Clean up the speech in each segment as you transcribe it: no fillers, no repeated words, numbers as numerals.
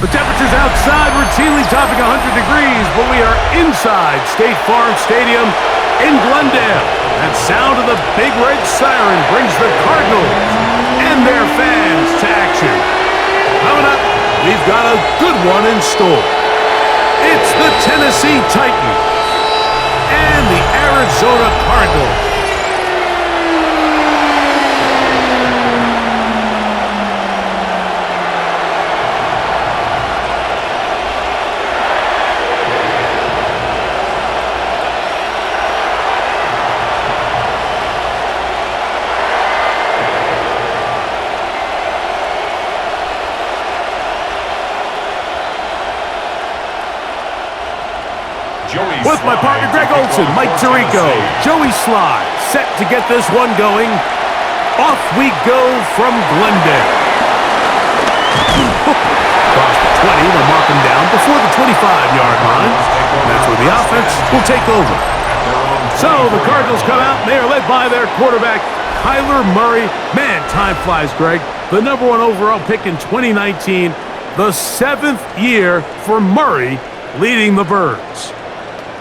The temperatures outside routinely topping 100 degrees, but we are inside State Farm Stadium in Glendale. That sound of the big red siren brings the Cardinals and their fans to action. Coming up, we've got a good one in store. It's the Tennessee Titans and the Arizona Cardinals. With my partner Greg Olson, Mike Tirico, Joey Sly, set to get this one going. Off we go from Glendale. Across the 20, we'll mark him down before the 25-yard line. That's where the offense will take over. So the Cardinals come out, and they are led by their quarterback, Kyler Murray. Man, time flies, Greg. The #1 overall pick in 2019, the 7th year for Murray leading the Birds.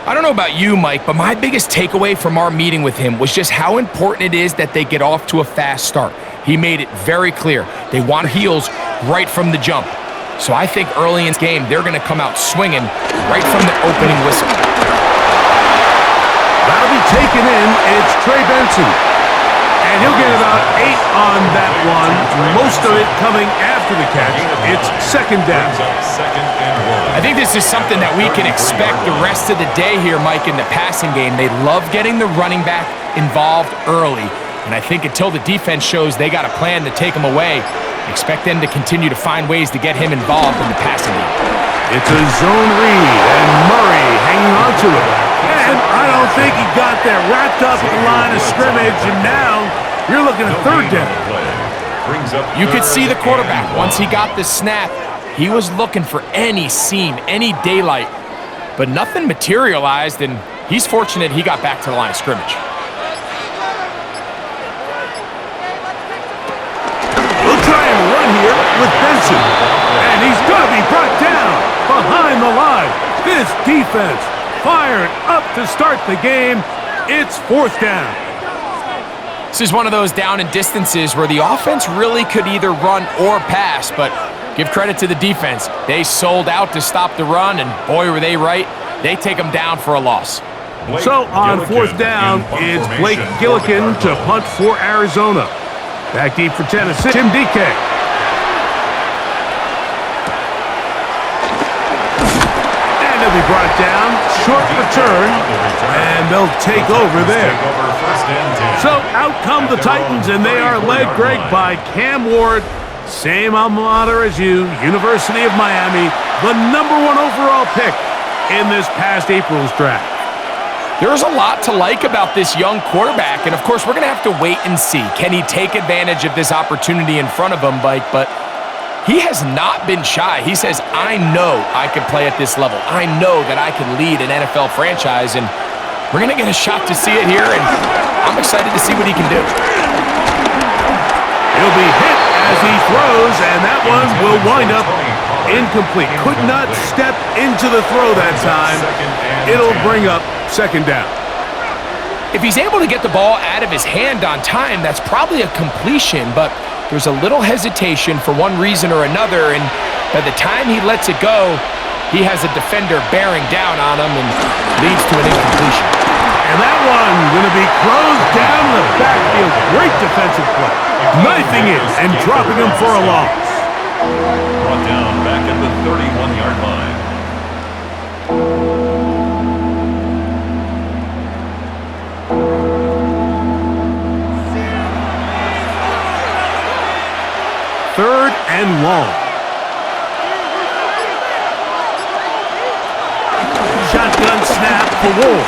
I don't know about you, Mike, but my biggest takeaway from our meeting with him was just how important it is that they get off to a fast start. He made it very clear. They want heels right from the jump. So I think early in this game, they're going to come out swinging right from the opening whistle. That'll be taken in. It's Trey Benson. And he'll get about 8 on that one, most of it coming after the catch. It's second down. I think this is something that we can expect the rest of the day here, Mike, in the passing game. They love getting the running back involved early. And I think until the defense shows they got a plan to take him away, expect them to continue to find ways to get him involved in the passing game. It's a zone read, and Murray hanging on to it. And I don't think he got that wrapped up at the line of scrimmage, and now you're looking at third down. You could see the quarterback, once he got the snap, he was looking for any seam, any daylight, but nothing materialized, and he's fortunate he got back to the line of scrimmage. We'll try and run here with Benson, and he's going to be brought down behind the line. This defense fired up to start the game. It's fourth down. This is one of those down and distances where the offense really could either run or pass, but give credit to the defense. They sold out to stop the run, and boy, were they right. They take them down for a loss. So on fourth down, it's Blake Gillikin to punt for Arizona. Back deep for Tennessee, Tim DK. And they'll be brought down. Short return, and they'll take over there. So out come the Titans, and they are led, Greg, by Cam Ward. Same alma mater as you, University of Miami, the #1 overall pick in this past April's draft. There's a lot to like about this young quarterback, and of course we're going to have to wait and see. Can he take advantage of this opportunity in front of him, Mike? But he has not been shy. He says, I know I can play at this level. I know that I can lead an NFL franchise, and we're going to get a shot to see it here, and I'm excited to see what he can do. He'll be hit as he throws, and that one will wind up incomplete. Could not step into the throw that time. It'll bring up second down. If he's able to get the ball out of his hand on time, that's probably a completion, but there's a little hesitation for one reason or another, and by the time he lets it go, he has a defender bearing down on him and leads to an incompletion. And that one going to be closed down the backfield. Great defensive play. Knifing in and dropping him for a loss. Brought down back at the 31-yard line. Third and long. Shotgun snap for Wolf.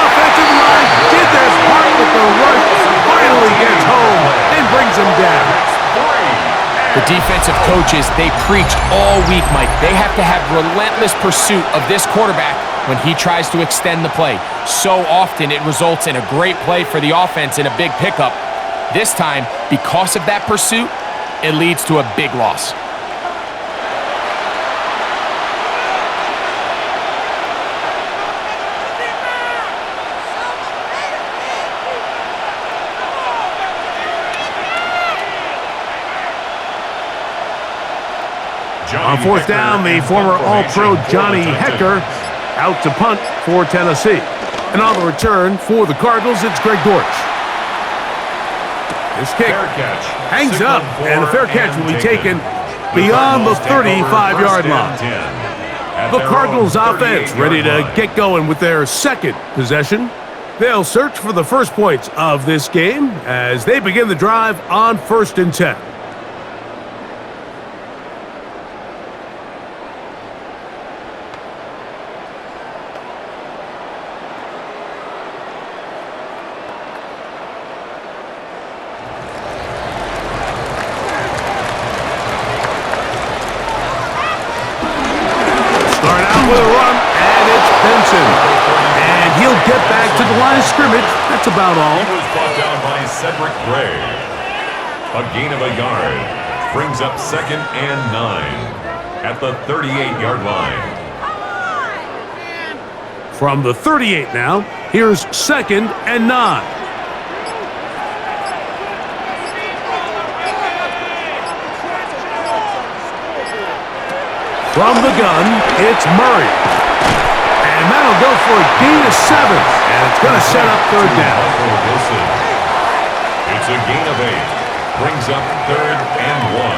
Offensive line did their part with the rush. Finally gets home and brings him down. The defensive coaches, they preached all week, Mike. They have to have relentless pursuit of this quarterback when he tries to extend the play. So often it results in a great play for the offense and a big pickup. This time, because of that pursuit, it leads to a big loss. On fourth down, the former All-Pro Johnny Hecker out to punt for Tennessee. And on the return for the Cardinals, it's Greg Dortch. This kick hangs up, and the fair catch will be taken beyond the 35-yard line. The Cardinals offense ready to get going with their second possession. They'll search for the first points of this game as they begin the drive on 1st and 10. With a run, and it's Benson. And he'll get back to the line of scrimmage. That's about all. He was brought down by Cedric Gray. A gain of a yard. Brings up 2nd and 9 at the 38-yard line. From the 38 now, here's 2nd and 9. From the gun, it's Murray. And that'll go for a gain of 7. And it's going to set up 3rd down. It's a gain of 8. Brings up 3rd and 1.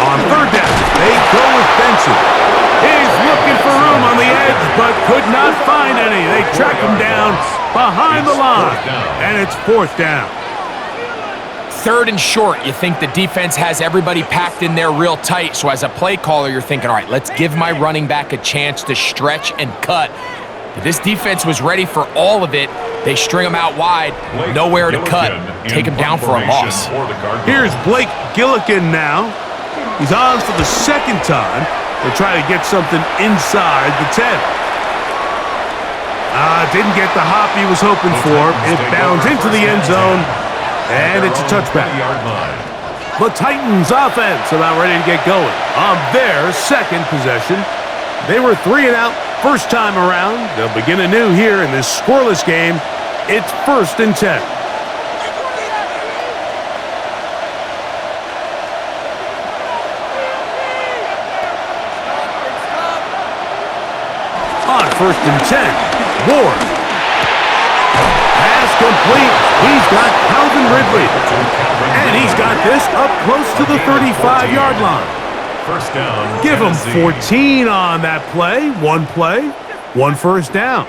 On 3rd down, they go with Benson. He's looking for room on the edge, but could not find any. They track him down behind the line, and it's 4th down. 3rd and short, you think the defense has everybody packed in there real tight, so as a play caller, you're thinking, all right, let's give my running back a chance to stretch and cut. But this defense was ready for all of it. They string him out wide, nowhere to cut, take him down for a loss. Here's Blake Gillikin now. He's on for the 2nd time. They'll try to get something inside the 10. Didn't get the hop he was hoping for. It bounds into the end zone, and it's a touchback. The Titans offense about ready to get going on their 2nd possession. They were 3 and out first time around. They'll begin anew here in this scoreless game. It's 1st and 10. On 1st and 10, Ward. Pass complete. He's got Calvin Ridley. And he's got this up close to the 35-yard line. First down. Give him 14 on that play. One 1st down.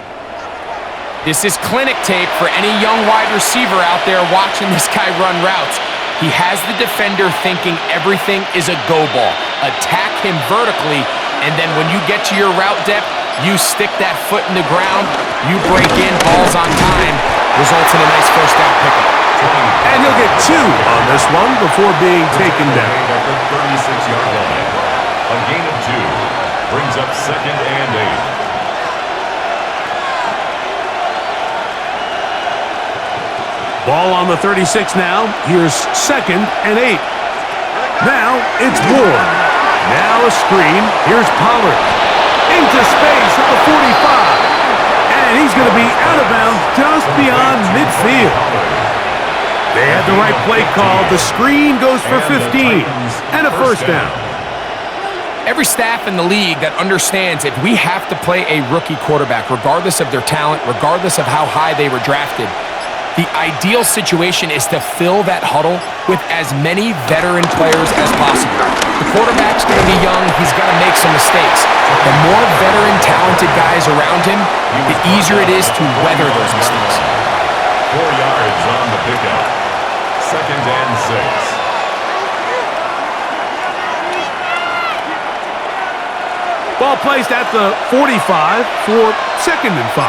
This is clinic tape for any young wide receiver out there watching this guy run routes. He has the defender thinking everything is a go ball. Attack him vertically, and then when you get to your route depth, you stick that foot in the ground, you break in, balls on time, results in a nice 1st down pickup. And he'll get 2 on this one before being taken down. At the 36-yard line. A gain of 2 brings up 2nd and 8. Ball on the 36 now. Here's 2nd and 8. Now it's Ward. Now a screen. Here's Pollard. Into space at the 45. And he's going to be out of bounds just beyond midfield. They had the right play call. The screen goes for 15 and a 1st down. Every staff in the league that understands if we have to play a rookie quarterback, regardless of their talent, regardless of how high they were drafted, the ideal situation is to fill that huddle with as many veteran players as possible. The quarterback's going to be young. He's got to make some mistakes. The more veteran, talented guys around him, the easier it is to weather those mistakes. 4 yards on the pickup. 2nd and 6. Ball placed at the 45 for 2nd and 5.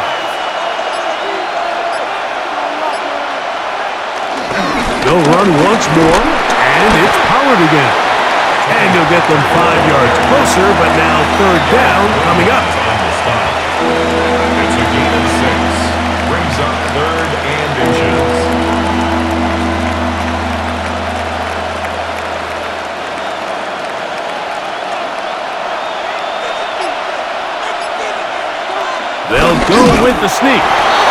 They'll run once more, and And it's Pollard again. And he'll get them 5 yards closer, but now third down coming up. It's a gain of 6. Brings up third and inches. They'll go with the sneak.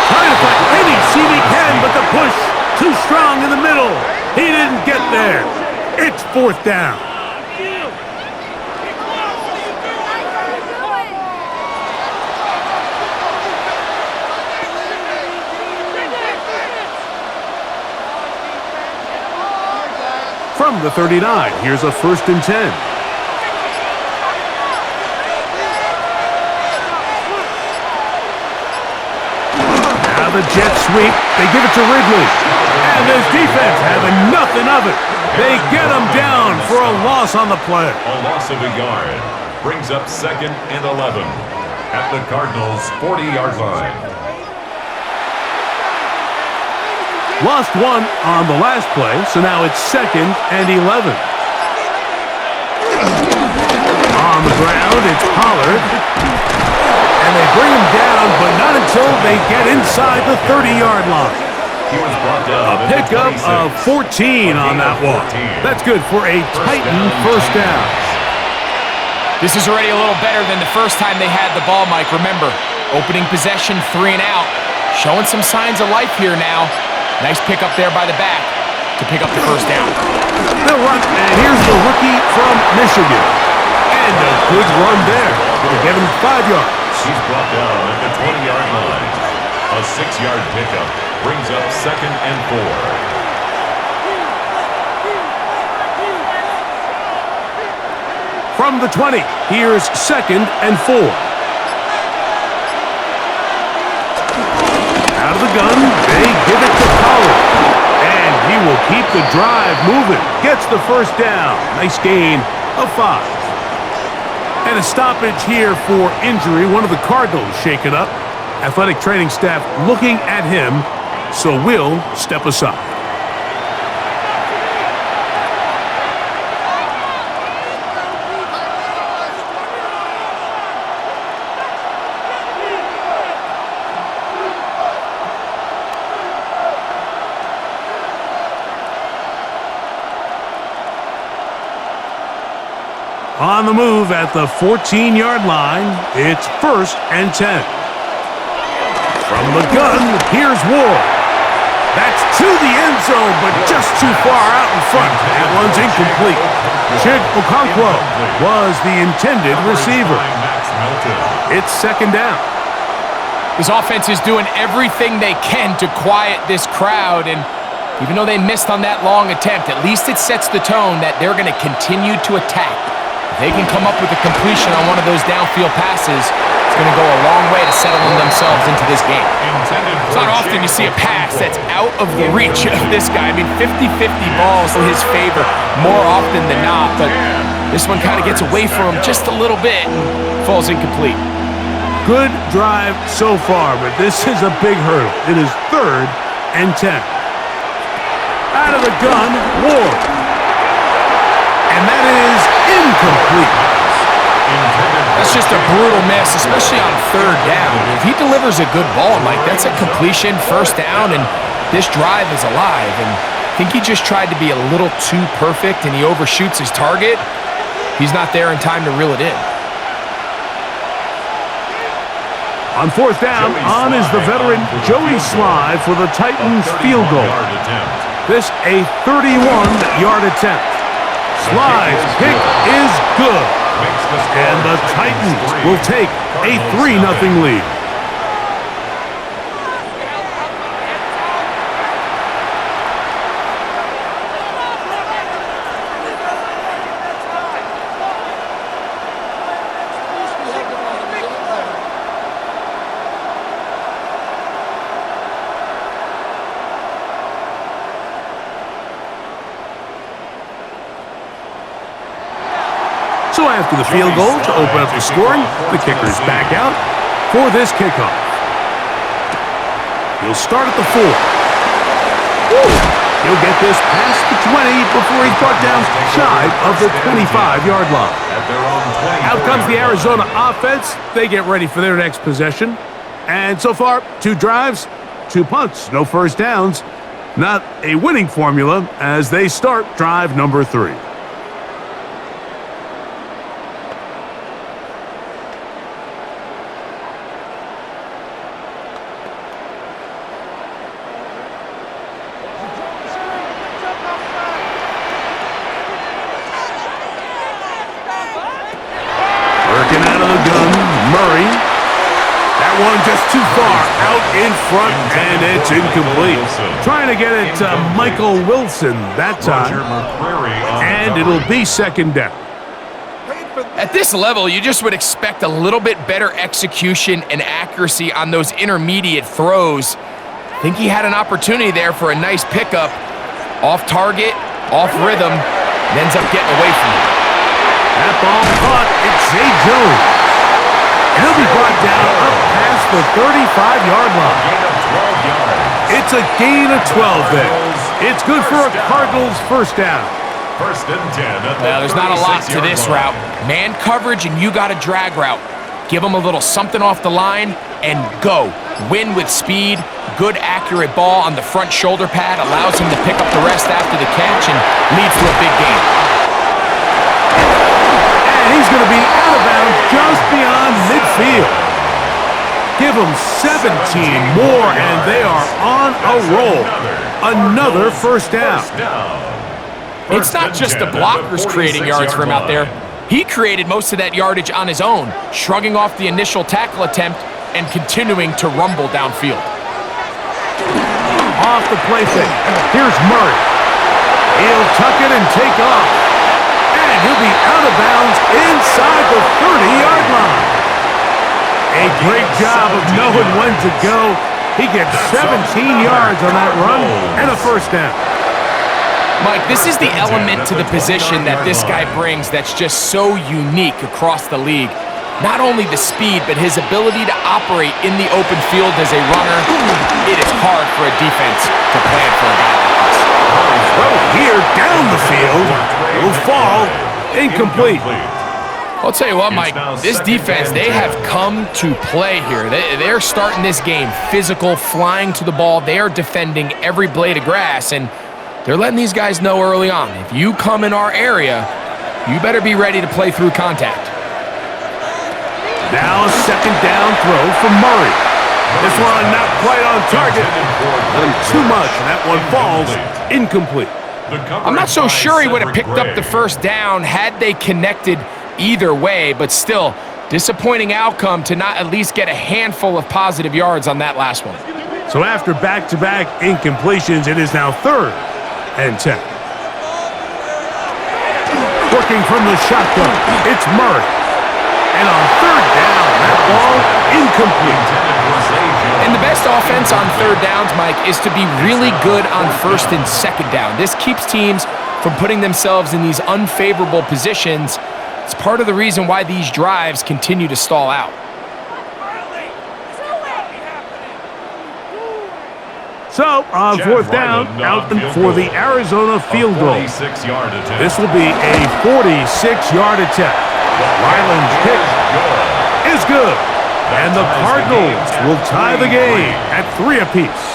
Trying to find any seam he can, but the push too strong in the middle. He didn't get there. It's fourth down. From the 39, here's a 1st and 10. Now the jet sweep. They give it to Ridley. And this defense having nothing of it. They get him down for a loss on the play. A loss of a yard. Brings up 2nd and 11 at the Cardinals' 40-yard line. Lost one on the last play, so now it's 2nd and 11. On the ground, it's Pollard. And they bring him down, but not until they get inside the 30-yard line. He was brought down. A pickup of 14 on that one. That's good for a Titan first down. This is already a little better than the first time they had the ball, Mike. Remember, opening possession, 3 and out. Showing some signs of life here now. Nice pickup there by the back to pick up the first down. They'll run, and here's the rookie from Michigan. And a good run there. It'll give him 5 yards. He's brought down at the 20-yard line. A 6-yard pickup brings up 2nd and 4. From the 20, here's 2nd and 4. Out of the gun, they give it to Pollard. And he will keep the drive moving. Gets the first down. Nice gain of 5. And a stoppage here for injury. One of the Cardinals shaken up. Athletic training staff looking at him, so we'll step aside. On the move at the 14-yard line, it's 1st and 10. From the gun, here's Ward. That's to the end zone, but just too far out in front. That one's incomplete. Chig Okonkwo was the intended receiver. It's 2nd down. This offense is doing everything they can to quiet this crowd, and even though they missed on that long attempt, at least it sets the tone that they're going to continue to attack. If they can come up with a completion on one of those downfield passes, it's going to go a long way to settling themselves into this game. It's not often you see a pass that's out of the reach of this guy. I mean, 50-50 balls in his favor more often than not, but this one kind of gets away from him just a little bit and falls incomplete. Good drive so far, but this is a big hurdle. It is 3rd and 10. Out of the gun, Ward. And that is incomplete. That's just a brutal miss, especially on 3rd down. If he delivers a good ball, Mike, that's a completion, 1st down, and this drive is alive. And I think he just tried to be a little too perfect, and he overshoots his target. He's not there in time to reel it in. On 4th down, on is the veteran Joey Sly for the Titans field goal. This a 31-yard attempt. Sly's kick is good. And the Titans will take a 3-0 lead. So after the field goal to open up the scoring, the kicker's back out for this kickoff. He'll start at the 4. He'll get this past the 20 before he's brought down shy of the 25-yard line. Out comes the Arizona offense. They get ready for their next possession. And so far, 2 drives, 2 punts, no first downs. Not a winning formula as they start drive number 3. Working out of the gun, Murray. That one just too far out in front, and it's incomplete. Trying to get it to Michael Wilson that time, and it'll be second down. At this level, you just would expect a little bit better execution and accuracy on those intermediate throws. I think he had an opportunity there for a nice pickup. Off target, off rhythm, and ends up getting away from it. That ball caught. It's Zay Jones. He'll be brought down up past the 35-yard line. It's a gain of 12 there. It's good for a Cardinals first down. First and 10. Well, there's not a lot to this route. Man coverage, and you got a drag route. Give him a little something off the line and go. Win with speed. Good, accurate ball on the front shoulder pad. Allows him to pick up the rest after the catch and leads to a big gain. He's going to be out of bounds just beyond midfield. Give them 17 more, and they are on a roll. Another first down. It's not just the blockers creating yards for him out there. He created most of that yardage on his own, shrugging off the initial tackle attempt and continuing to rumble downfield. Off the play fake. Here's Murray. He'll tuck it and take off. And he'll be out of bounds inside the 30-yard line. A great job of knowing when to go. He gets 17 yards on that run and a first down. Mike, this is the element to the position that this guy brings that's just so unique across the league. Not only the speed, but his ability to operate in the open field as a runner. It is hard for a defense to plan for a guy like this. Well, here down the field will fall incomplete. I'll tell you what, Mike, this defense, they have come to play here. They're starting this game physical, flying to the ball. They are defending every blade of grass, and they're letting these guys know early on, if you come in our area, you better be ready to play through contact. Now a second down throw from Murray. This one not quite on target. Let him too much, and that one falls incomplete. I'm not so sure he would have picked up the first down had they connected either way, but still, disappointing outcome to not at least get a handful of positive yards on that last one. So after back-to-back incompletions, it is now 3rd and 10. Working from the shotgun, it's Murray. And on 3rd down, that ball incomplete. And the best offense on 3rd downs, Mike, is to be really good on 1st and 2nd down. This keeps teams from putting themselves in these unfavorable positions. It's part of the reason why these drives continue to stall out. So, on 4th down, out for the Arizona field goal. This will be a 46-yard attempt. Ryland's kick is good. And the Cardinals will tie the game at 3 apiece.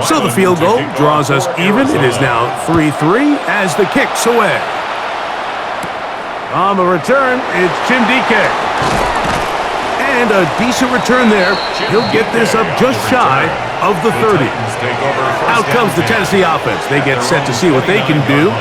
So the field goal draws us even. It is now 3-3 as the kick's away. On the return, it's Jim DK. And a decent return there. He'll get this up just shy of the 30. Out comes the Tennessee offense. They get set to see what they can do.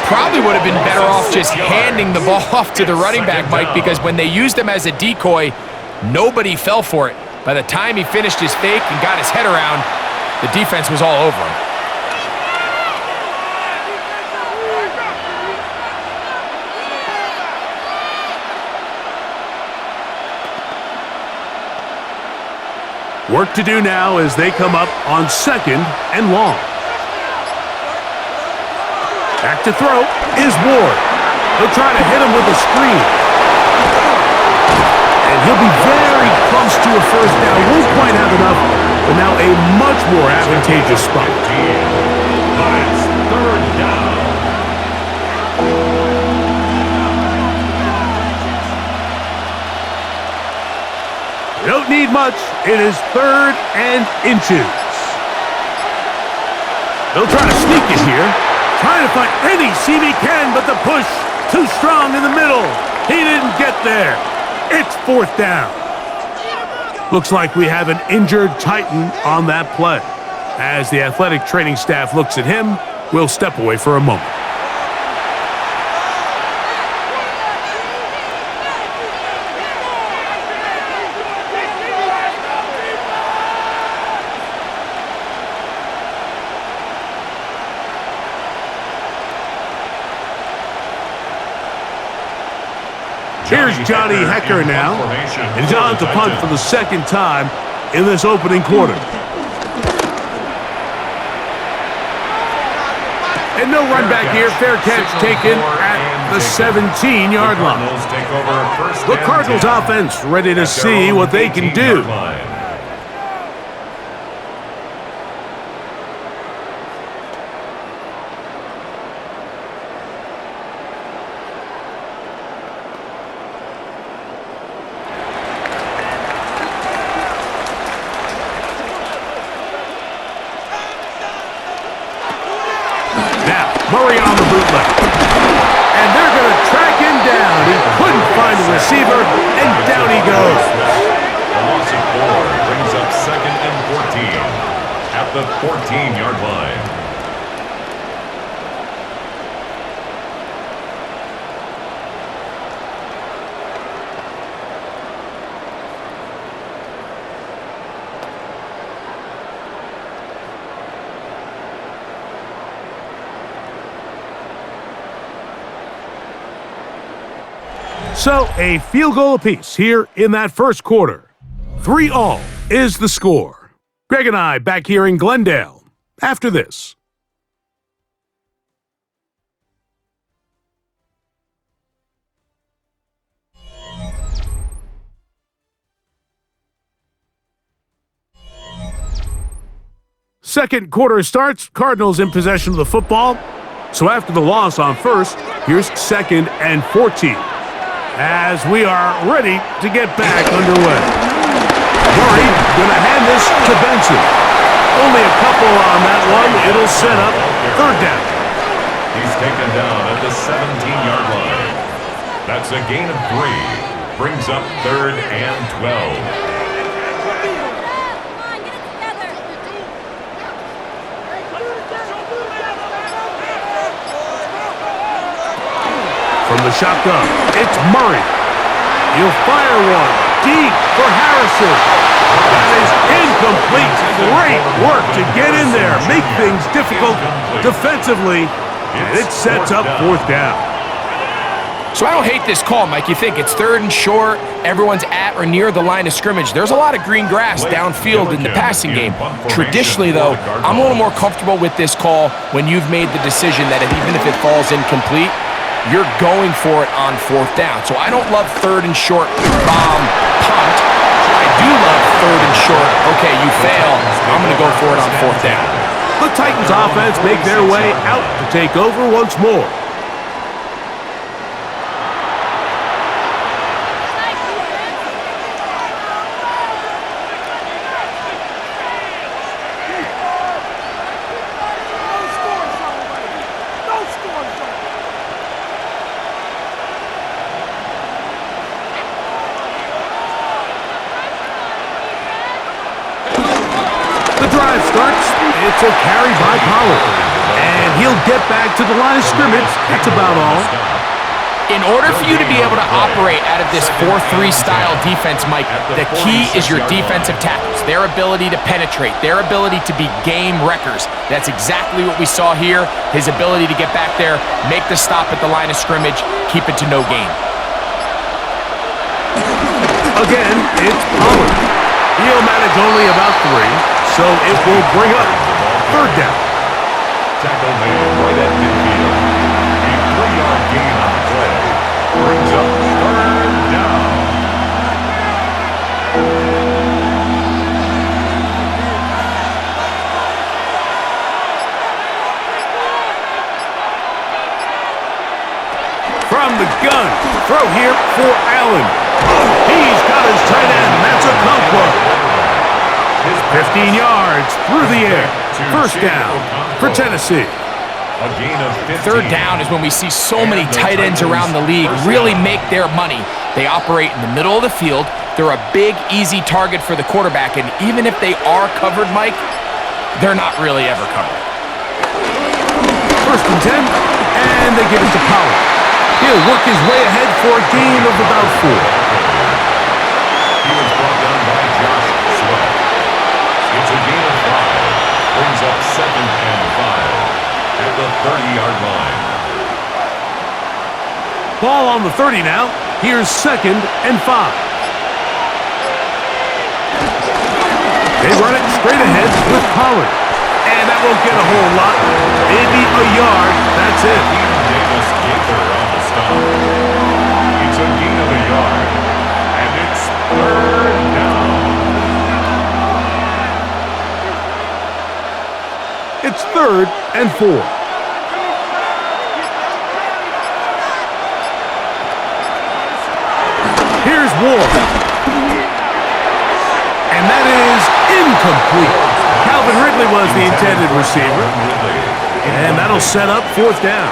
probably would have been better off just handing the ball off to the running back, Mike, because when they used him as a decoy, nobody fell for it. By the time he finished his fake and got his head around, the defense was all over him. Work to do now as they come up on 2nd and long. Back to throw is Ward. He'll try to hit him with a screen. And he'll be very close to a first down. Won't quite have enough, but now a much more advantageous spot. That's 3rd down. They don't need much. It is 3rd and inches. They'll try to sneak it here. Trying to find any seam he can, but the push too strong in the middle. He didn't get there. It's 4th down. Looks like we have an injured Titan on that play. As the athletic training staff looks at him, we'll step away for a moment. Here's Johnny Hecker now, and he's on to punt for the 2nd time in this opening quarter. And no run back here. Fair catch taken at the 17-yard line. The Cardinals offense ready to see what they can do. Murray on the bootleg. And they're going to track him down. He couldn't find the receiver, and down he goes. The loss of 4 brings up 2nd and 14 at the 14-yard line. So, a field goal apiece here in that first quarter. 3-all is the score. Greg and I back here in Glendale after this. Second quarter starts. Cardinals in possession of the football. So after the loss on first, here's 2nd and 14. As we are ready to get back underway. Murray going to hand this to Benson. Only a couple on that one. It'll set up 3rd down. He's taken down at the 17-yard line. That's a gain of 3. Brings up 3rd and 12. From the shotgun, it's Murray. He'll fire one deep for Harrison. That is incomplete. Great work to get in there, make things difficult defensively, and it sets up 4th down. So I don't hate this call, Mike. You think it's 3rd and short, everyone's at or near the line of scrimmage. There's a lot of green grass downfield in the passing game. Traditionally, though, I'm a little more comfortable with this call when you've made the decision that even if it falls incomplete, you're going for it on 4th down. So I don't love 3rd and short bomb punt. I do love 3rd and short, okay, you fail, I'm going to go for it on 4th down. The Titans offense make their way out to take over once more. The drive starts. It's a carry by Pollard. And he'll get back to the line of scrimmage. That's about all. In order for you to be able to operate out of this 4-3 style defense, Mike, the key is your defensive tackles, their ability to penetrate, their ability to be game wreckers. That's exactly what we saw here, his ability to get back there, make the stop at the line of scrimmage, keep it to no gain. Again, it's Pollard. He'll manage only about 3, so it will bring up 3rd down. Tackle made right at midfield. A 3-yard gain on the play. Brings up 3rd down. From the gun, throw here for Allen. He's got his tight end. That's a Conquo. 15 yards through the air. 1st down for Tennessee. A gain of 15. 3rd down is when we see so many tight ends around the league really make their money. They operate in the middle of the field. They're a big, easy target for the quarterback, and even if they are covered, Mike, they're not really ever covered. 1st and 10, and they give it to Pollard. He'll work his way ahead for a gain of about 4. He was brought down by Josh Sweat. It's a gain of 5. Brings up 2nd and 5 at the 30-yard line. Ball on the 30 now. Here's 2nd and 5. They run it straight ahead with Pollard. And that won't get a whole lot. Maybe a yard. That's it. Davis Gaither on the stop. It's a gain of a yard. And it's 3rd down. It's 3rd and 4. Here's Ward. And that is incomplete. Calvin Ridley was the intended receiver. And that'll set up 4th down.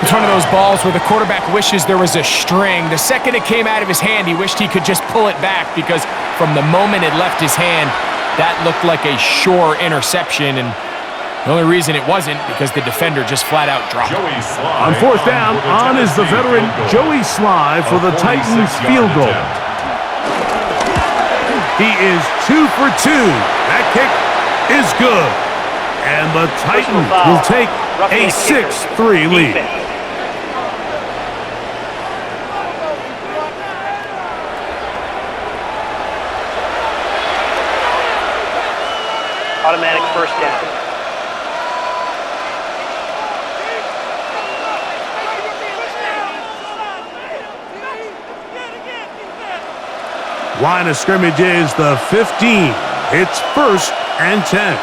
It's one of those balls where the quarterback wishes there was a string. The second it came out of his hand, he wished he could just pull it back because from the moment it left his hand, that looked like a sure interception, and the only reason it wasn't because the defender just flat out dropped it. On 4th down, on is the veteran Joey Sly for the Titans field goal. He is 2 for 2. That kick is good. And the Titans will take a 6-3 lead. Automatic 1st down. Line of scrimmage is the 15. It's 1st and 10.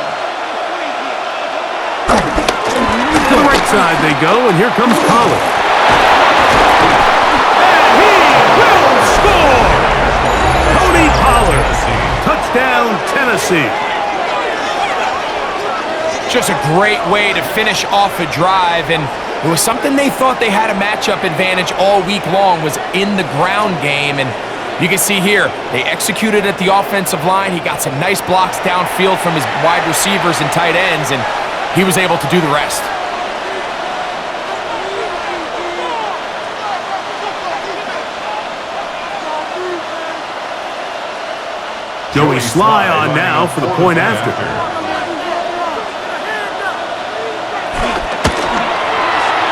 To the right side they go, and here comes Pollard. And he will score! Tony Pollard. Touchdown, Tennessee. Just a great way to finish off a drive, and it was something they thought they had a matchup advantage all week long, was in the ground game, and you can see here, they executed at the offensive line. He got some nice blocks downfield from his wide receivers and tight ends, and he was able to do the rest. Joey Sly on now for the point after.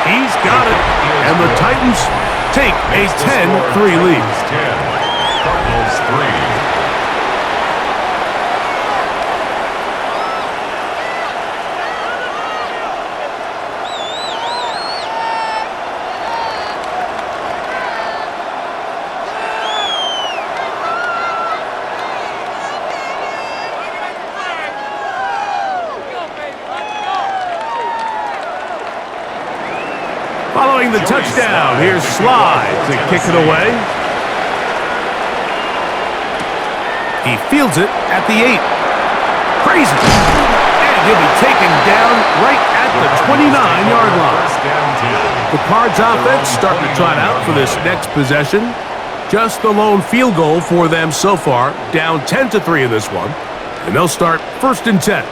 He's got it, and the Titans take a 10-3 lead. Cardinals 3. Following the touchdown, here's Sly to kick it away. He fields it at the 8. Crazy. And he'll be taken down right at the 29-yard line. The Cards offense starting to trot out for this next possession. Just the lone field goal for them so far. Down 10-3 in this one. And they'll start 1st and 10.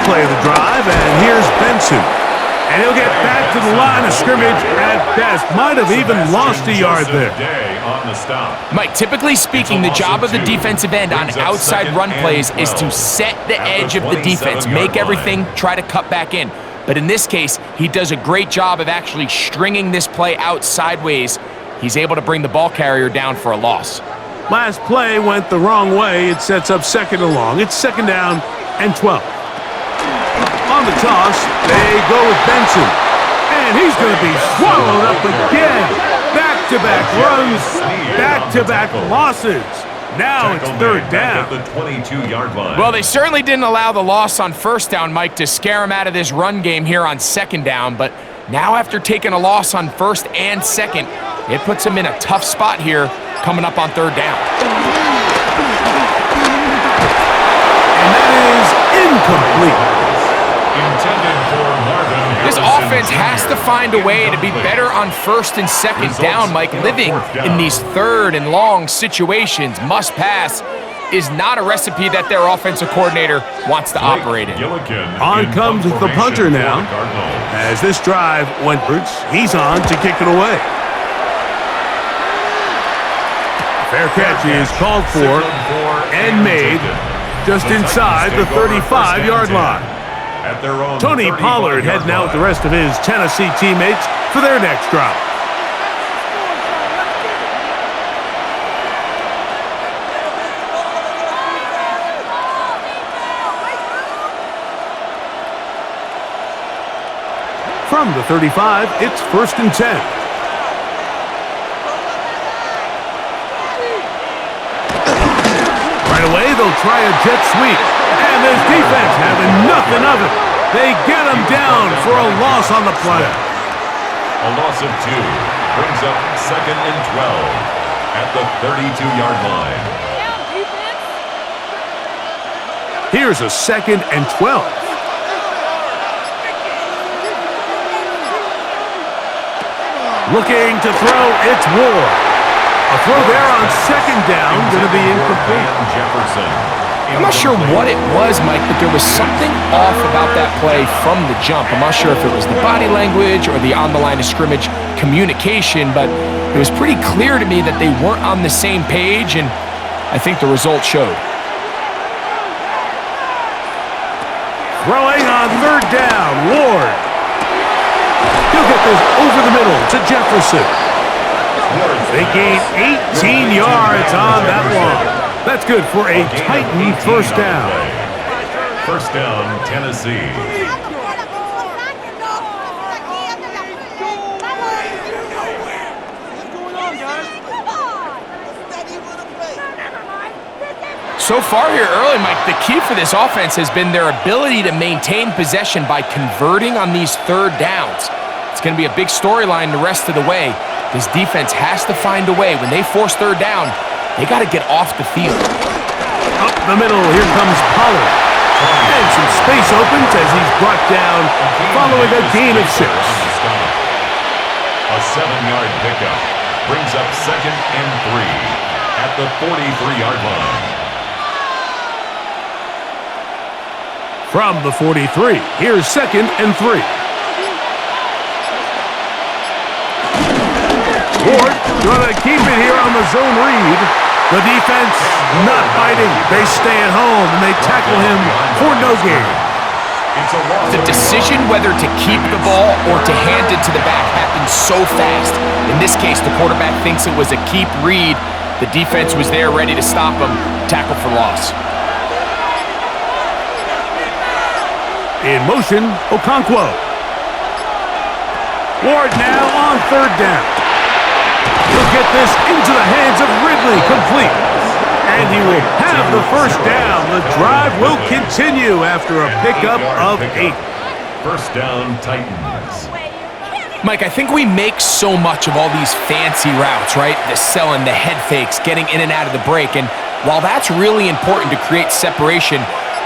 play of the drive, and here's Benson. And he'll get back to the line of scrimmage at best. Might have even lost a yard there. Mike, typically speaking, the job of the defensive end on outside run plays is to set the edge of the defense, make everything, try to cut back in. But in this case, he does a great job of actually stringing this play out sideways. He's able to bring the ball carrier down for a loss. Last play went the wrong way. It sets up second and long. It's second down and 12. On the toss, they go with Benson. And he's going to be swallowed up again. Back-to-back runs, back-to-back losses. Now it's third down. At the 22-yard line. Well, they certainly didn't allow the loss on first down, Mike, to scare him out of this run game here on second down. But now after taking a loss on first and second, it puts him in a tough spot here coming up on third down. And that is incomplete. This offense has to find a way to be better on first and second down, Mike. Living in these third and long situations, must pass, is not a recipe that their offensive coordinator wants to operate in. On comes the punter now. As this drive went, he's on to kick it away. Fair catch is called for and made just inside the 35-yard line. Tony Pollard heading out with the rest of his Tennessee teammates for their next drive. From the 35, it's first and 10. Right away, they'll try a jet sweep. And this defense having nothing of it. They get him down for a loss on the play. A loss of 2 brings up second and 12 at the 32-yard line. Here's a second and 12. Looking to throw, it's Ward. A throw there on second down, going to be incomplete. I'm not sure what it was, Mike, but there was something off about that play from the jump. I'm not sure if it was the body language or the on-the-line of scrimmage communication, but it was pretty clear to me that they weren't on the same page, and I think the result showed. Throwing on third down, Ward. He'll get this over the middle to Jefferson. They gain 18 yards on that one. That's good for a Titan first down. First down, Tennessee. So far here early, Mike, the key for this offense has been their ability to maintain possession by converting on these third downs. It's going to be a big storyline the rest of the way. This defense has to find a way. When they force third down, they got to get off the field. Up the middle, here comes Pollard. And some space opens as he's brought down following a gain of 6. A 7-yard pickup brings up second and 3 at the 43-yard line. From the 43, here's second and 3. Ward gonna keep it here on the zone read. The defense not biting. They stay at home and they tackle him for no gain. The decision whether to keep the ball or to hand it to the back happens so fast. In this case, the quarterback thinks it was a keep read. The defense was there ready to stop him. Tackle for loss. In motion, Okonkwo. Ward now on third down. He'll get this into the hands of Ridley, complete. And he will have the first down. The drive will continue after a pickup of 8. First down, Titans. Mike, I think we make so much of all these fancy routes, right? The selling, the head fakes, getting in and out of the break. And while that's really important to create separation,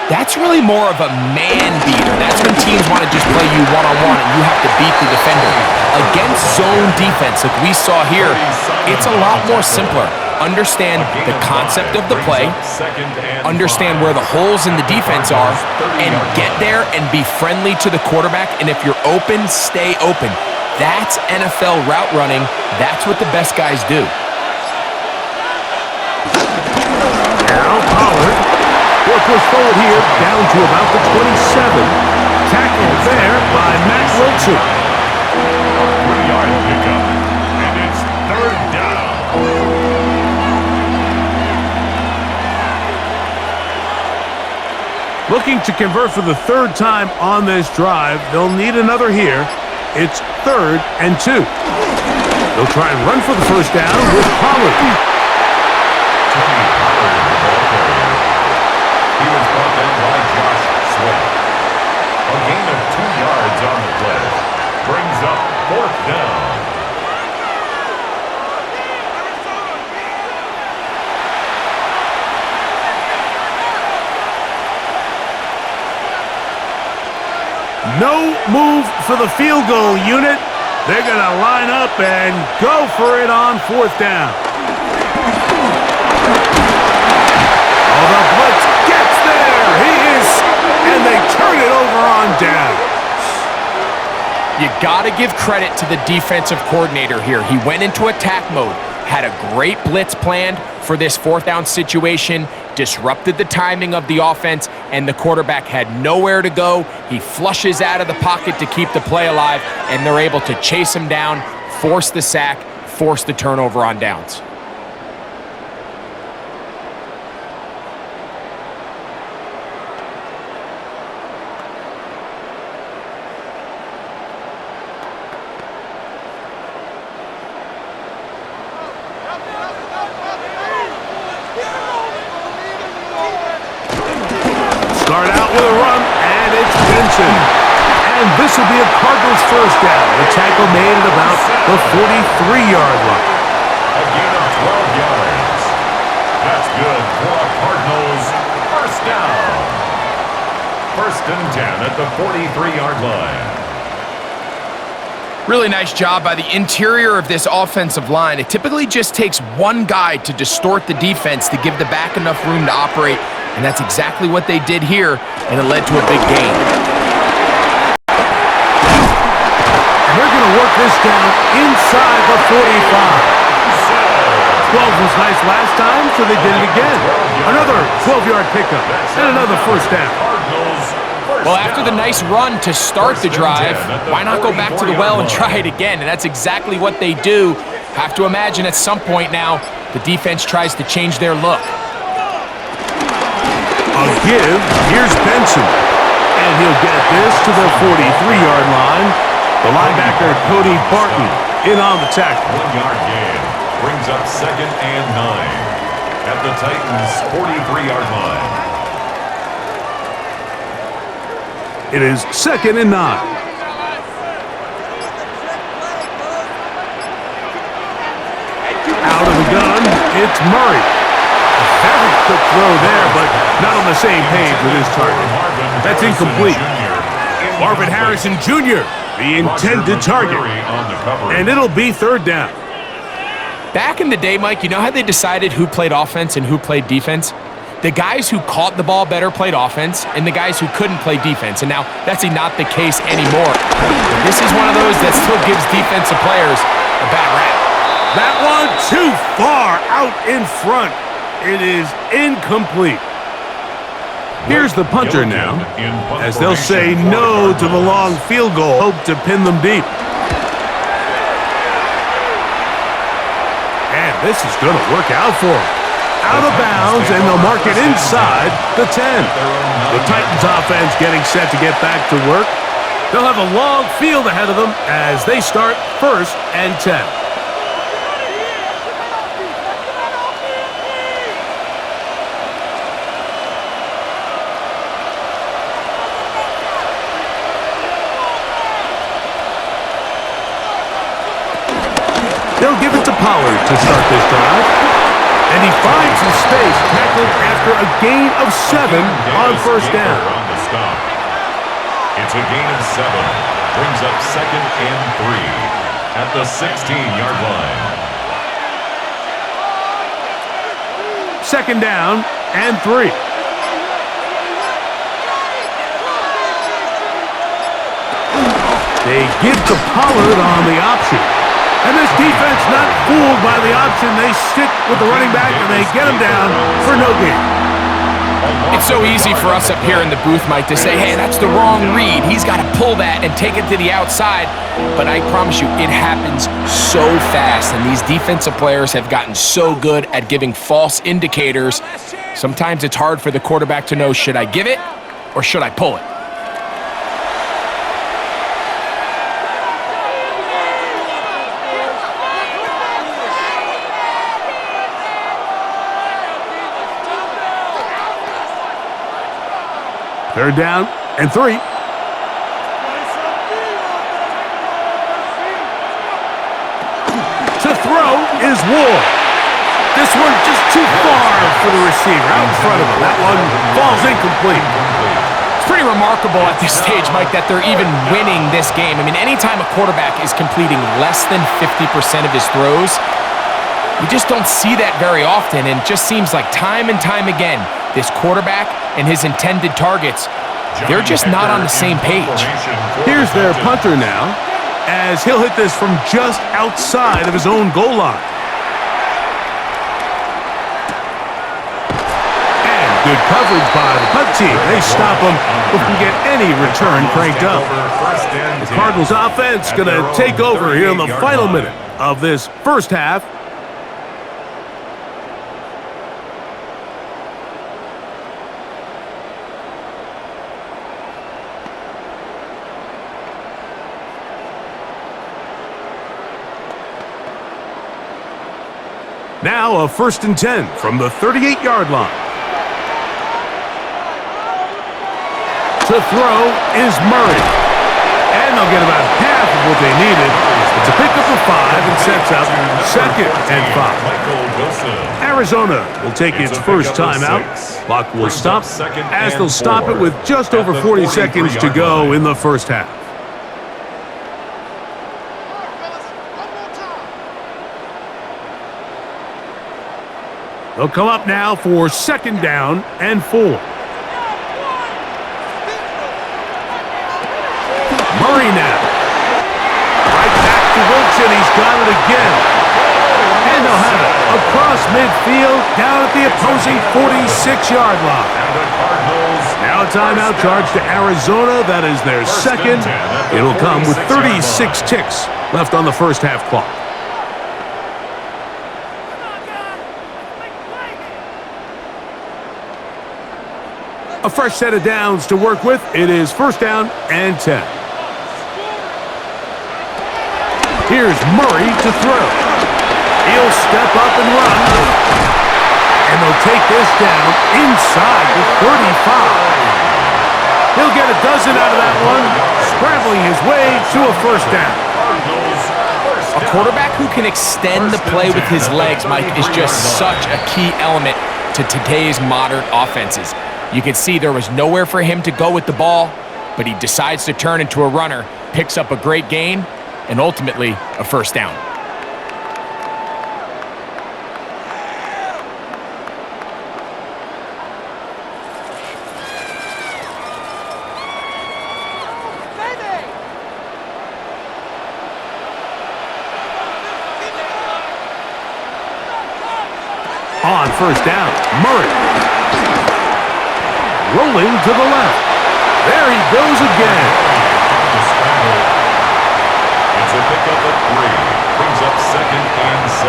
that's really more of a man beater. That's when teams want to just play you one-on-one and you have to beat the defender. Against zone defense, like we saw here, it's a lot more simpler. understand the concept of the play, understand where the holes in the defense are, and get there and be friendly to the quarterback. And if you're open, stay open. That's NFL route running. That's what the best guys do. Now Pollard will push forward here down to about the 27. Tackled there by Matt Wilson. A 3-yard pickup, and it's third down. Looking to convert for the third time on this drive. They'll need another here. It's 3rd and 2. They'll try and run for the first down with Pollard. Tony Pollard, the ball carrier. He was brought down by Josh Sweat. A gain of 2 yards on the play. Brings up 4th down. No move for the field goal unit. They're going to line up and go for it on 4th down. Oh, the blitz gets there. He is, and they turn it over on down. You got to give credit to the defensive coordinator here. He went into attack mode, had a great blitz planned for this 4th down situation, disrupted the timing of the offense, and the quarterback had nowhere to go. He flushes out of the pocket to keep the play alive, and they're able to chase him down, force the sack, force the turnover on downs. Start out with a run, and it's Benson. And this will be a Cardinals first down. The tackle made at about the 43-yard line. A gain of 12 yards. That's good for a Cardinals first down. 1st and 10 at the 43-yard line. Really nice job by the interior of this offensive line. It typically just takes one guy to distort the defense to give the back enough room to operate, and that's exactly what they did here, and it led to a big gain. And they're going to work this down inside the 45. 12 was nice last time, so they did it again. Another 12-yard pickup, and another first down. Well, after the nice run to start the drive, why not go back to the well and try it again? And that's exactly what they do. Have to imagine at some point now, the defense tries to change their look. A give, here's Benson. And he'll get this to the 43-yard line. The linebacker, Cody Barton, in on the tackle. 1-yard gain brings up 2nd and 9 at the Titans' 43-yard line. It is 2nd and 9. Out of the gun, it's Murray. A very quick throw there, but not on the same page with his target. That's incomplete. Marvin Harrison Jr., the intended target. And it'll be 3rd down. Back in the day, Mike, you know how they decided who played offense and who played defense? The guys who caught the ball better played offense, and the guys who couldn't play defense. And now that's not the case anymore. But this is one of those that still gives defensive players a bad rap. That one too far out in front. It is incomplete. Here's the punter now, as they'll say no to the long field goal. Hope to pin them deep. And this is going to work out for them. Out of bounds, and they'll mark it inside the 10. The Titans offense getting set to get back to work. They'll have a long field ahead of them as they start 1st and 10. They'll give it to Pollard to start this drive. And he finds some space, tackled after a gain of 7 on 1st down. It's a gain of 7. Brings up 2nd and 3 at the 16-yard line. second down and 3. They give to Pollard on the option. And this defense not fooled by the option. They stick with the running back and they get him down for no gain. It's so easy for us up here in the booth, Mike, to say, hey, that's the wrong read. He's got to pull that and take it to the outside. But I promise you, it happens so fast. And these defensive players have gotten so good at giving false indicators. Sometimes it's hard for the quarterback to know, should I give it or should I pull it? Third down and 3. To throw is Ward. This one just too far for the receiver out in front of him. That one falls incomplete. It's pretty remarkable at this stage, Mike, that they're even winning this game. I mean, anytime a quarterback is completing less than 50% of his throws, we just don't see that very often, and it just seems like time and time again, this quarterback and his intended targets, they're just not on the same page. Here's their punter now, as he'll hit this from just outside of his own goal line. And good coverage by the punt team. They stop him before he can get any return cranked up. The Cardinals offense going to take over here in the final minute of this first half. Now a 1st and 10 from the 38-yard line. To throw is Murray. And they'll get about half of what they needed. It's a pickup of 5 and sets up 2nd and 5. Arizona will take its first timeout. Clock will stop as they'll stop it with just over 40 seconds to go in the first half. They'll come up now for 2nd down and 4. Murray now. Right back to Wilson. He's got it again. And they'll have it across midfield down at the opposing 46-yard line. Now a timeout charge to Arizona. That is their second. It'll come with 36 ticks left on the first half clock. A fresh set of downs to work with. It is 1st down and 10. Here's Murray to throw. He'll step up and run. And they'll take this down inside the 35. He'll get a dozen out of that one, scrambling his way to a 1st down. A quarterback who can extend the play with his legs, Mike, is just such a key element to today's modern offenses. You can see there was nowhere for him to go with the ball, but he decides to turn into a runner, picks up a great gain, and ultimately a 1st down. On 1st down, Murray. Rolling to the left. There he goes again. It's a pickup of 3. Brings up 2nd and 7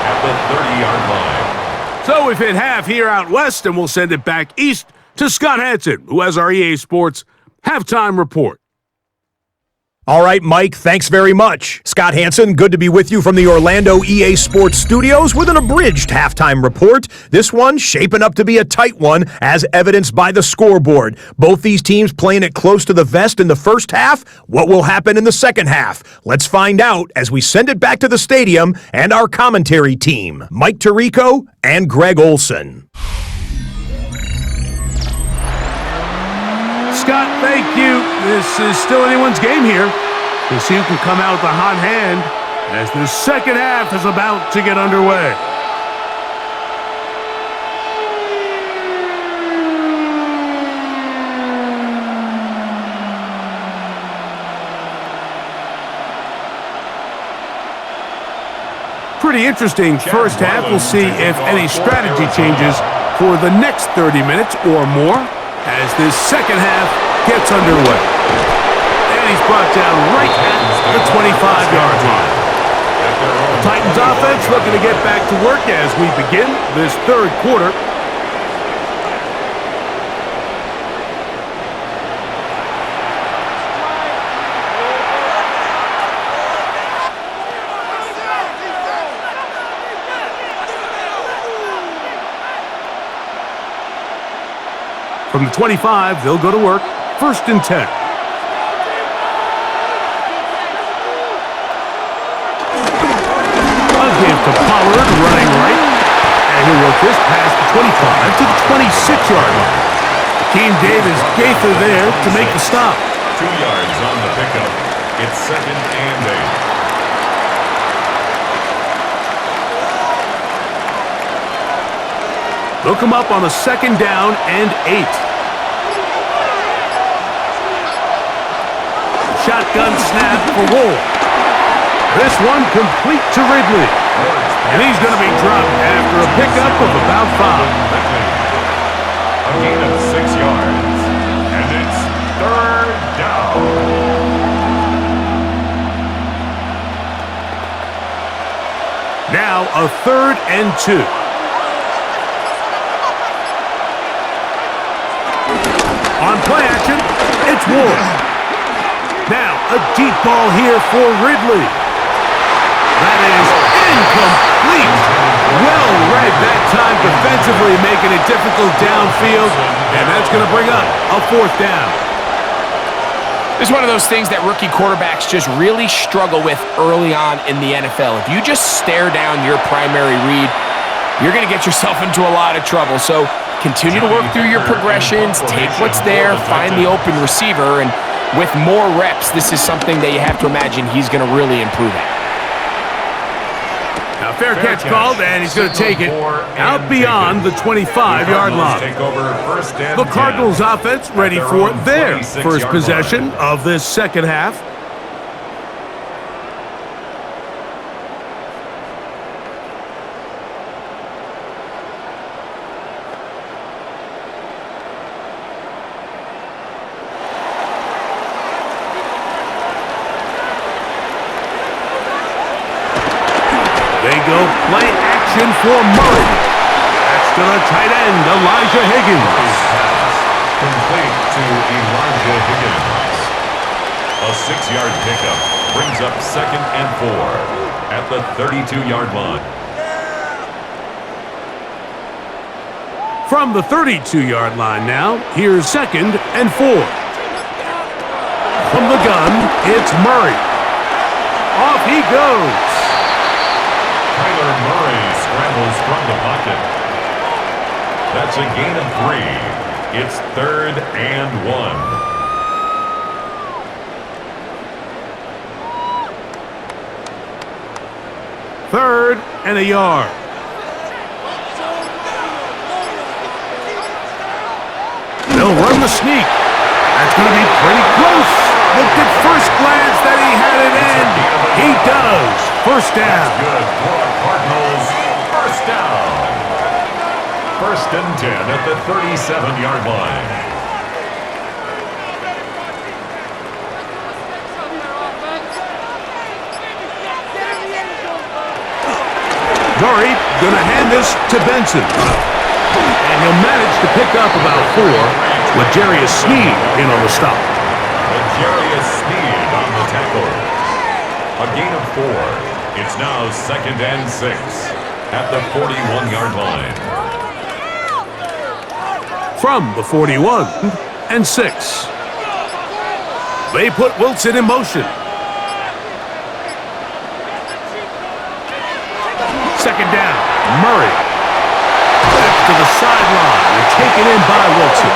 at the 30-yard line. So we've hit half here out west, and we'll send it back east to Scott Hansen, who has our EA Sports halftime report. All right, Mike, thanks very much. Scott Hansen, good to be with you from the Orlando EA Sports Studios with an abridged halftime report. This one shaping up to be a tight one, as evidenced by the scoreboard. Both these teams playing it close to the vest in the first half. What will happen in the second half? Let's find out as we send it back to the stadium and our commentary team, Mike Tirico and Greg Olson. Scott, thank you. This is still anyone's game here. We'll see who can come out with a hot hand as the second half is about to get underway. pretty interesting first half. We'll see if any strategy changes for the next 30 minutes or more as this second half gets underway. And he's brought down right at the 25-yard line. The Titans offense looking to get back to work as we begin this third quarter. From the 25, they'll go to work. 1st and 10. A give to Pollard, running right. And he'll work this past the 25 to the 26-yard line. Keem Davis Gaither there to make the stop. 2 yards on the pickup. It's 2nd and 8. They'll come up on a 2nd down and 8. Shotgun snap for Wool. This one complete to Ridley. And he's going to be dropped after a pickup of about 5. A gain of 6 yards. And it's 3rd down. Now a 3rd and 2. On play action, it's Wool. Now, a deep ball here for Ridley. That is incomplete. Well read that time defensively, making it difficult downfield, and that's going to bring up a 4th down. This is one of those things that rookie quarterbacks just really struggle with early on in the NFL. If you just stare down your primary read, you're going to get yourself into a lot of trouble. So continue to work through your progressions, take what's there, find the open receiver, and with more reps, this is something that you have to imagine he's going to really improve at. Now, fair catch called, and he's going to take it out beyond the 25-yard line. The Cardinals offense ready for their first possession of this second half. They go play action for Murray. That's to the tight end, Elijah Higgins. Complete to Elijah Higgins. A 6-yard pickup brings up 2nd and 4 at the 32-yard line. From the 32-yard line now, here's 2nd and 4. From the gun, it's Murray. Off he goes. Kyler Murray scrambles from the pocket. That's a gain of 3. It's 3rd and 1. Third and a yard. They'll run the sneak. That's going to be pretty close. Looked at first glance that he had it in. He does. First down. Good for the Cardinals. First down. 1st and 10 at the 37-yard line. Murray going to hand this to Benson. And he'll manage to pick up about 4 with Jarius Sneed in on the stop. Jarius Sneed on the tackle. A gain of 4. It's now 2nd and 6 at the 41-yard line. From the 41 and 6. They put Wilson in motion. 2nd down, Murray. Back to the sideline and taken in by Wilson.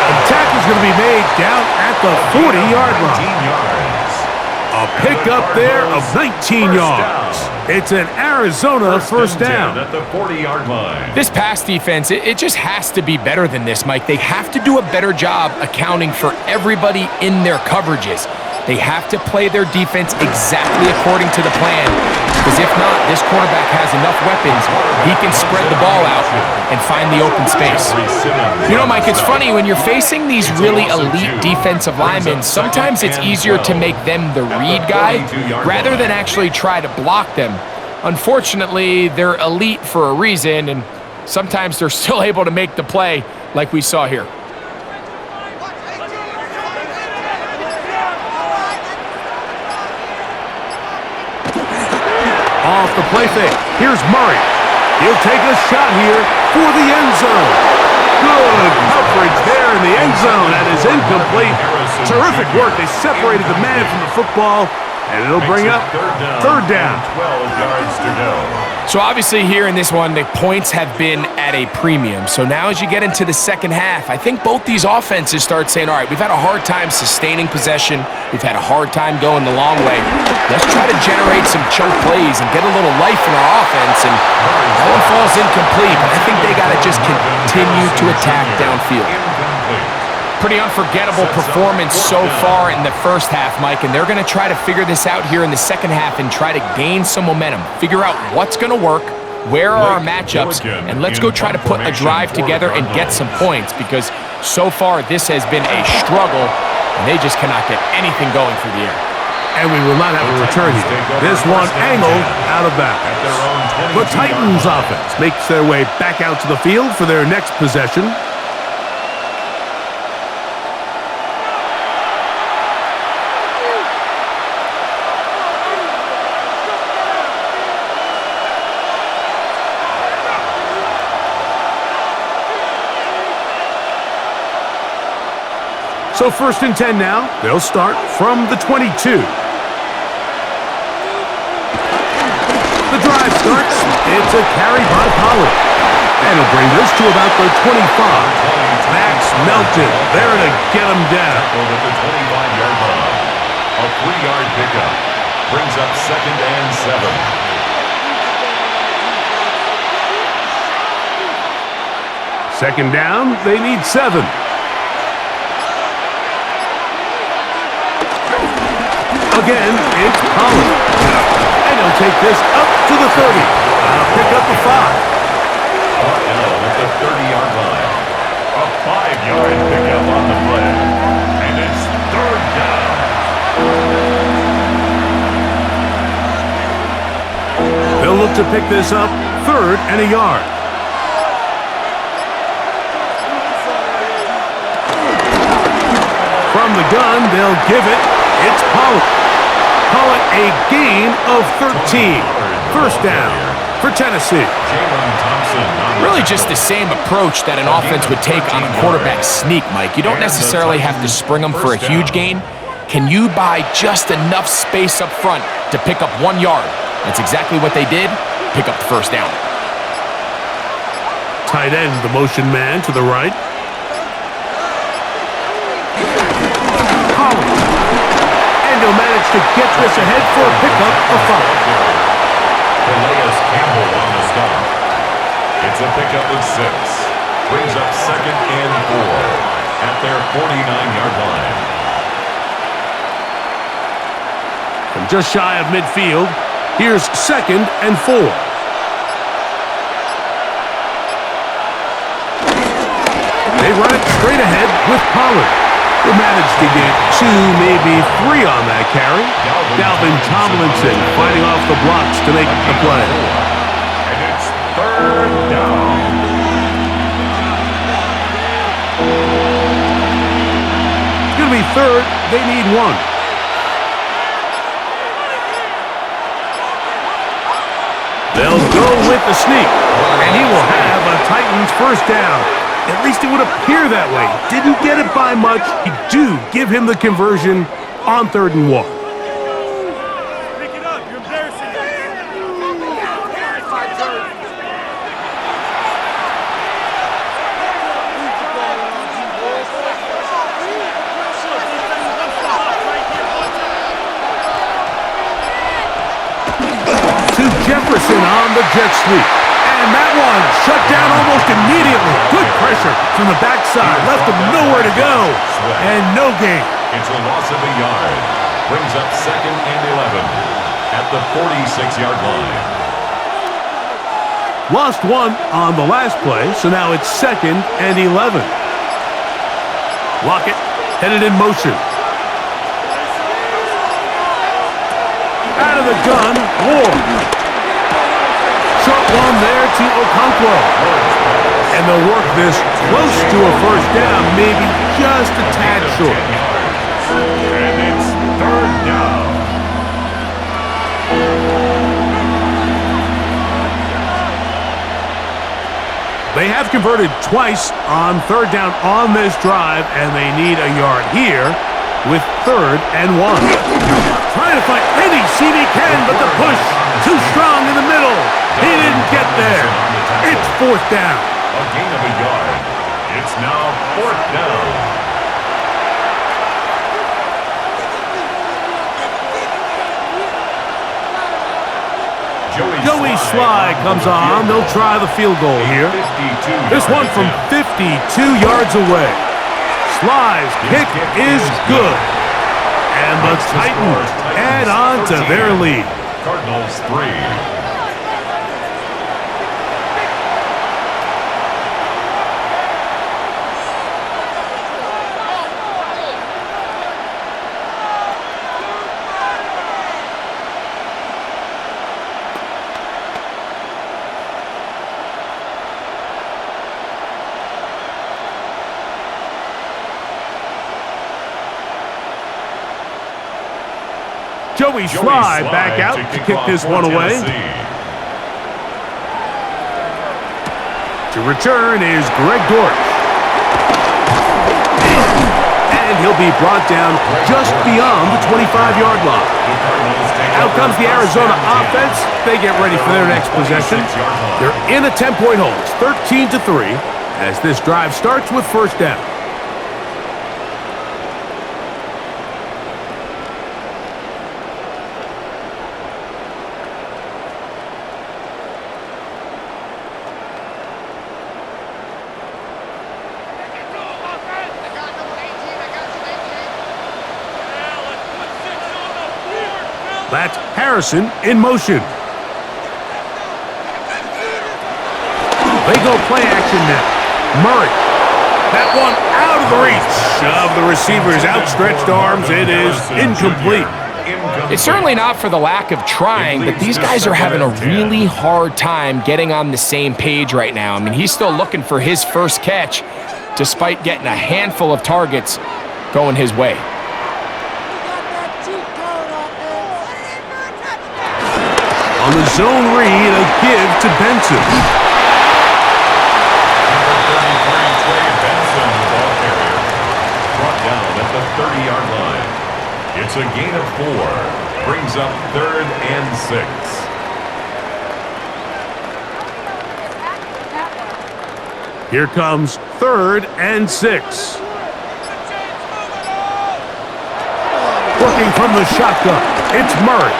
The tackle's going to be made down at the 40-yard line. A pickup there of 19 yards. It's an Arizona first down. At the 40-yard line. This pass defense, it just has to be better than this, Mike. They have to do a better job accounting for everybody in their coverages. They have to play their defense exactly according to the plan. because if not, this quarterback has enough weapons, he can spread the ball out and find the open space. You know, Mike, it's funny, when you're facing these really elite defensive linemen, sometimes it's easier to make them the read guy rather than actually try to block them. Unfortunately, they're elite for a reason, and sometimes they're still able to make the play like we saw here. Off the play fake. Here's Murray. He'll take a shot here for the end zone. Good coverage there in the end zone. That is incomplete. Terrific work. They separated the man from the football, and it'll bring up third down. 12 yards to go. So obviously here in this one, the points have been at a premium. So now as you get into the second half, I think both these offenses start saying, all right, we've had a hard time sustaining possession. We've had a hard time going the long way. Let's try to generate some choke plays and get a little life in our offense. And that one falls incomplete, but I think they got to just continue to attack downfield. Pretty unforgettable performance so far in the first half, Mike, and they're going to try to figure this out here in the second half and try to gain some momentum, figure out what's going to work, where are our matchups, and let's go try to put a drive together and get some points, because so far this has been a struggle, and they just cannot get anything going through the air. And we will not have a return here. This one angled out of bounds. The Titans offense makes their way back out to the field for their next possession. So 1st and 10 now. They'll start from the 22. The drive starts. It's a carry by Pollard. And he'll bring this to about the 25. Max Melton there to get him down. At the 25-yard line. A 3-yard pickup. Brings up 2nd and 7. 2nd down. They need 7. Again, it's Pollard. And he'll take this up to the 30. Pick up a 5. At the 30-yard line. A 5-yard pickup on the play. And it's 3rd down. They'll look to pick this up 3rd and a yard. From the gun, they'll give it. It's Pollard. Call it a gain of 13. 1st down for Tennessee. Really just the same approach that an offense would take on a quarterback sneak, Mike. You don't necessarily have to spring them for a huge gain. Can you buy just enough space up front to pick up 1 yard? That's exactly what they did. Pick up the 1st down. Tight end, the motion man to the right. He'll manage to get this ahead for a pickup of 5. Campbell on the stop. It's a pickup of 6. Brings up 2nd and 4 at their 49-yard line. From just shy of midfield, here's 2nd and 4. They run it straight ahead with Pollard. They managed to get 2, maybe 3 on that carry. Dalvin Tomlinson fighting off the blocks to make the play. And it's 3rd down. It's going to be 3rd. They need 1. They'll go with the sneak. And he will have a Titans 1st down. At least it would appear that way. Didn't get it by much. You do give him the conversion on 3rd and 1. Pick it up. You're embarrassing. To Jefferson on the jet sweep. And that one shut down almost immediately. Good pressure from the backside. Left him nowhere to go. And no gain. It's a loss of a yard. Brings up 2nd and 11. at the 46-yard line. Lost one on the last play, so now it's 2nd and 11. Lockett headed in motion. Out of the gun, Ward. Short one there to Okonkwo. And they'll work this close to a first down, maybe just a tad short. And it's 3rd down. They have converted twice on 3rd down on this drive, and they need a yard here with 3rd and 1. Trying to find any seam he can, but the push too strong in the middle. He didn't get there. It's 4th down. A gain of a yard. It's now 4th down. Joey Sly comes on. They'll try the field goal here. This one from 52 yards away. Sly's kick is good. And the Titans add on to their lead. Cardinals 3. Joey Sly back out to kick this one away. To return is Greg Dortch. And he'll be brought down just beyond the 25-yard line. Out comes the Arizona offense. They get ready for their next possession. They're in a 10-point hole. It's 13-3 as this drive starts with first down. That's Harrison in motion. They go play action now. Murray. That one out of the reach of the receiver's outstretched arms. It is incomplete. It's certainly not for the lack of trying, but these guys are having a really hard time getting on the same page right now. I mean, he's still looking for his first catch, despite getting a handful of targets going his way. On the zone read, a give to Benson. Benson, the ball carrier, brought down at the 30-yard line. It's a gain of 4. Brings up 3rd and 6. Here comes 3rd and 6. Working from the shotgun, it's Murray.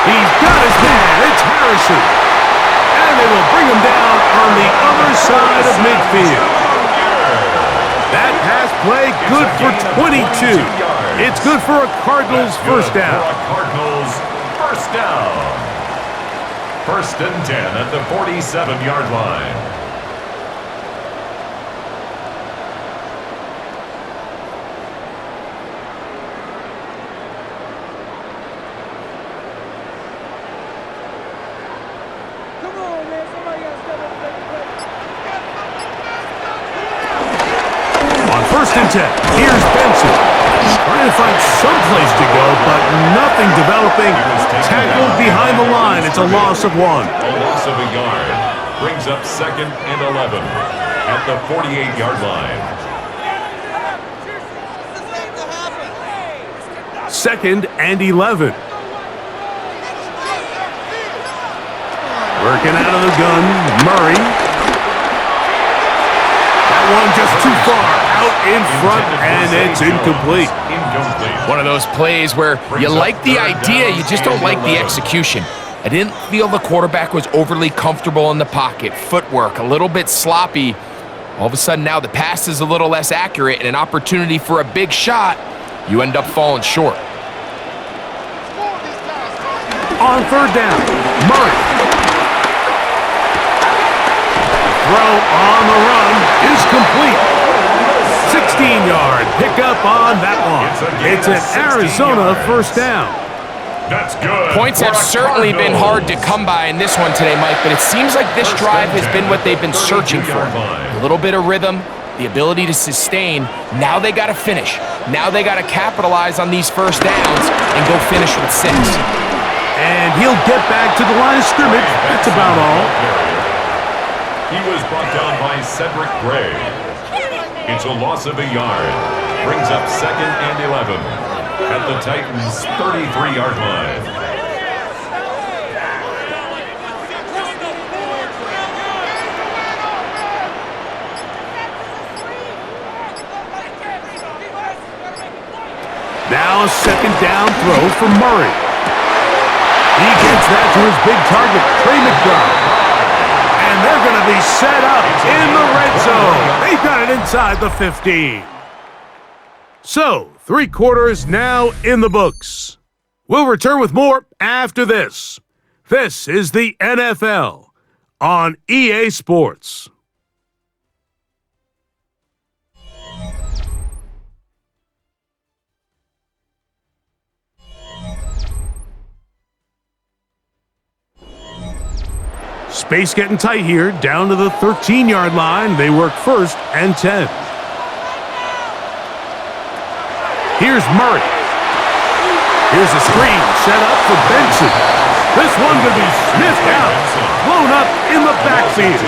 He's got his man. It's Harrison. And they will bring him down on the other side of midfield. That pass play good for 22. It's good for a Cardinals first down. Cardinals first down. 1st and 10 at the 47-yard line. On 1st and 10, here's Benson. Trying to find some place to go, but nothing developing. Tackled behind the line. It's a loss of 1. A loss of a yard. Brings up 2nd and 11 at the 48-yard line. 2nd and 11. Working out of the gun, Murray. That one just too far out in front, and it's incomplete. One of those plays where you like the idea, you just don't like the execution. I didn't feel the quarterback was overly comfortable in the pocket. Footwork, a little bit sloppy. All of a sudden now the pass is a little less accurate and an opportunity for a big shot. You end up falling short. on third down. Murray. Throw on the run is complete. 16-yard pickup on that one. It's an Arizona first down. That's good. Points have certainly been hard to come by in this one today, Mike, but it seems like this drive has been what they've been searching for. A little bit of rhythm, the ability to sustain. Now they got to finish. Now they got to capitalize on these first downs and go finish with 6. And he'll get back to the line of scrimmage. That's about all. He was brought down by Cedric Gray. It's a loss of a yard. Brings up 2nd and 11 at the Titans' 33-yard line. Now a second down throw for Murray. He gets that to his big target, Trey McBride. And they're going to be set up in the red zone. They've got it inside the 15. So, 3 quarters now in the books. We'll return with more after this. This is the NFL on EA Sports. Space getting tight here, down to the 13-yard line. They work 1st and 10. Here's Murray. Here's a screen set up for Benson. This one going to be sniffed out, blown up in the backfield.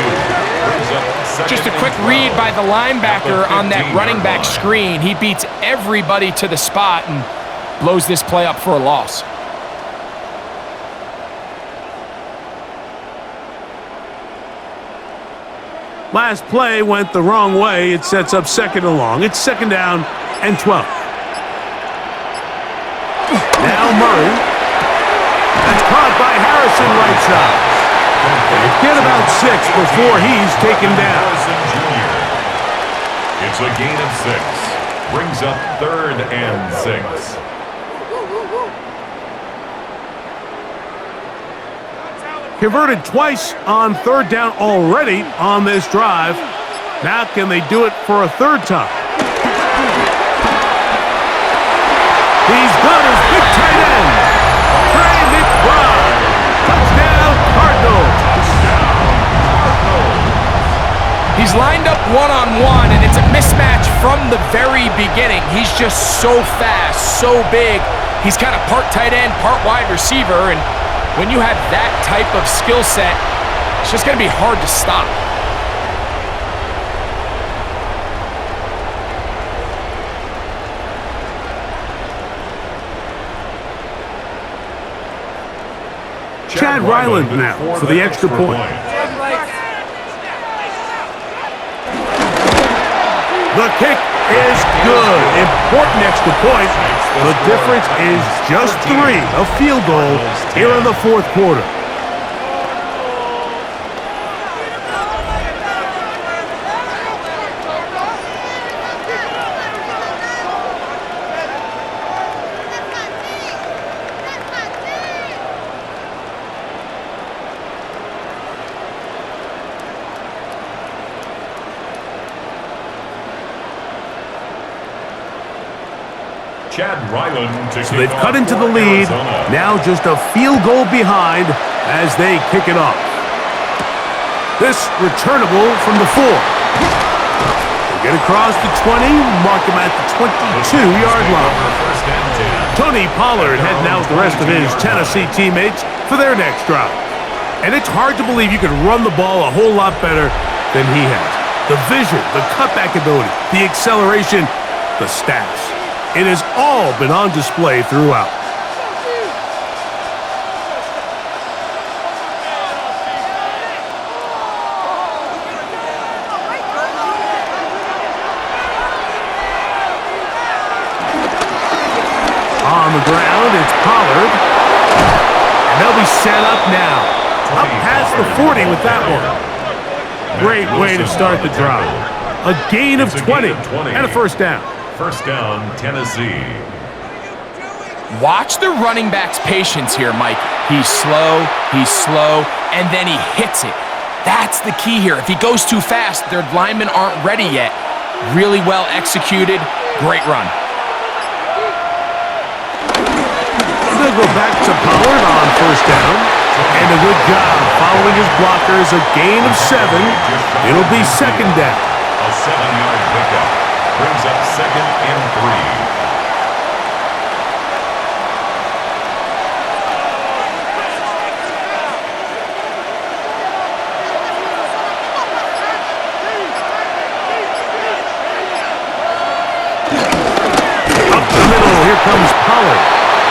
Just a quick read by the linebacker on that running back screen. He beats everybody to the spot and blows this play up for a loss. Last play went the wrong way. It sets up 2nd and long. It's 2nd down and 12. Now Murray. That's caught by Harrison right side. Get about 6 before he's taken down. It's a gain of 6. Brings up 3rd and 6. Converted twice on 3rd down already on this drive. Now can they do it for a 3rd time? He's got his big tight end, Trey McBride. Touchdown, Cardinals. He's lined up one-on-one, and it's a mismatch from the very beginning. He's just so fast, so big. He's kind of part tight end, part wide receiver, and when you have that type of skill set, it's just going to be hard to stop. Chad Ryland now for the extra point. The kick is good. Important extra point. The difference is just 3, a field goal here in the 4th quarter. So they've cut into the lead, now just a field goal behind as they kick it off. This returnable from the 4. They get across the 20, mark him at the 22-yard line. Tony Pollard heading out the rest of his Tennessee teammates for their next drive. And it's hard to believe you could run the ball a whole lot better than he has. The vision, the cutback ability, the acceleration, the stats. It has all been on display throughout. On the ground, it's Pollard. And they'll be set up now. Up past the 40 with that one. Great way to start the drive. A gain of 20 and a 1st down. 1st down, Tennessee. Watch the running back's patience here, Mike. He's slow, and then he hits it. That's the key here. If he goes too fast, their linemen aren't ready yet. Really well executed. Great run. They'll go back to Pollard on first down. And a good job following his blockers. A gain of 7. It'll be second down. A 7-yard pickup brings up 2nd and 3. Here comes Pollard.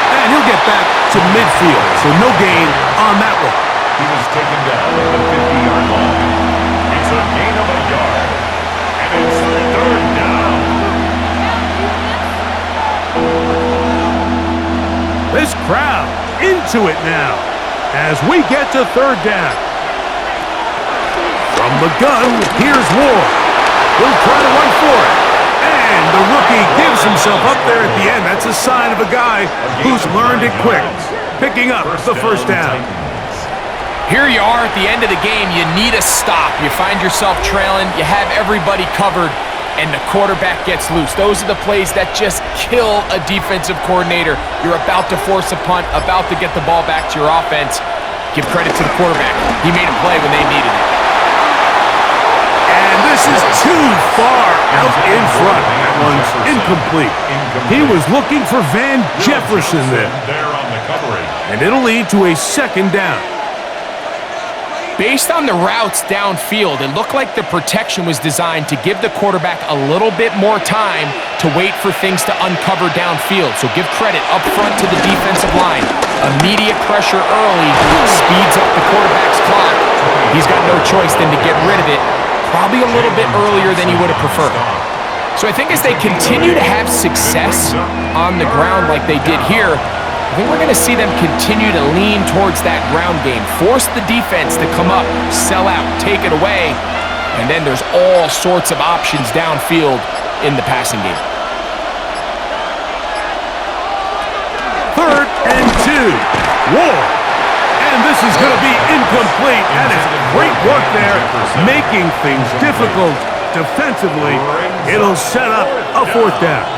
And he'll get back to midfield, so no gain on that one. He was taken down at the 50-yard line. It's a gain of a yard. And it's 3rd down. This crowd into it now as we get to 3rd down. From the gun, here's Ward. He'll try to run for it. And the rookie gives himself up there at the end. That's a sign of a guy who's learned it quick, picking up the first down. Here you are at the end of the game. You need a stop. You find yourself trailing. You have everybody covered, and the quarterback gets loose. Those are the plays that just kill a defensive coordinator. You're about to force a punt, about to get the ball back to your offense. Give credit to the quarterback. He made a play when they needed it. This is too far out in front. That one's incomplete. He was looking for Van Jefferson there. And it'll lead to a second down. Based on the routes downfield, it looked like the protection was designed to give the quarterback a little bit more time to wait for things to uncover downfield. So give credit up front to the defensive line. Immediate pressure early speeds up the quarterback's clock. He's got no choice than to get rid of it, probably a little bit earlier than he would have preferred. So I think as they continue to have success on the ground like they did here, I think we're going to see them continue to lean towards that ground game, force the defense to come up, sell out, take it away, and then there's all sorts of options downfield in the passing game. 3rd and 2. Ward. And this is going to be incomplete. That is great work there, making things difficult defensively. It'll set up a 4th down.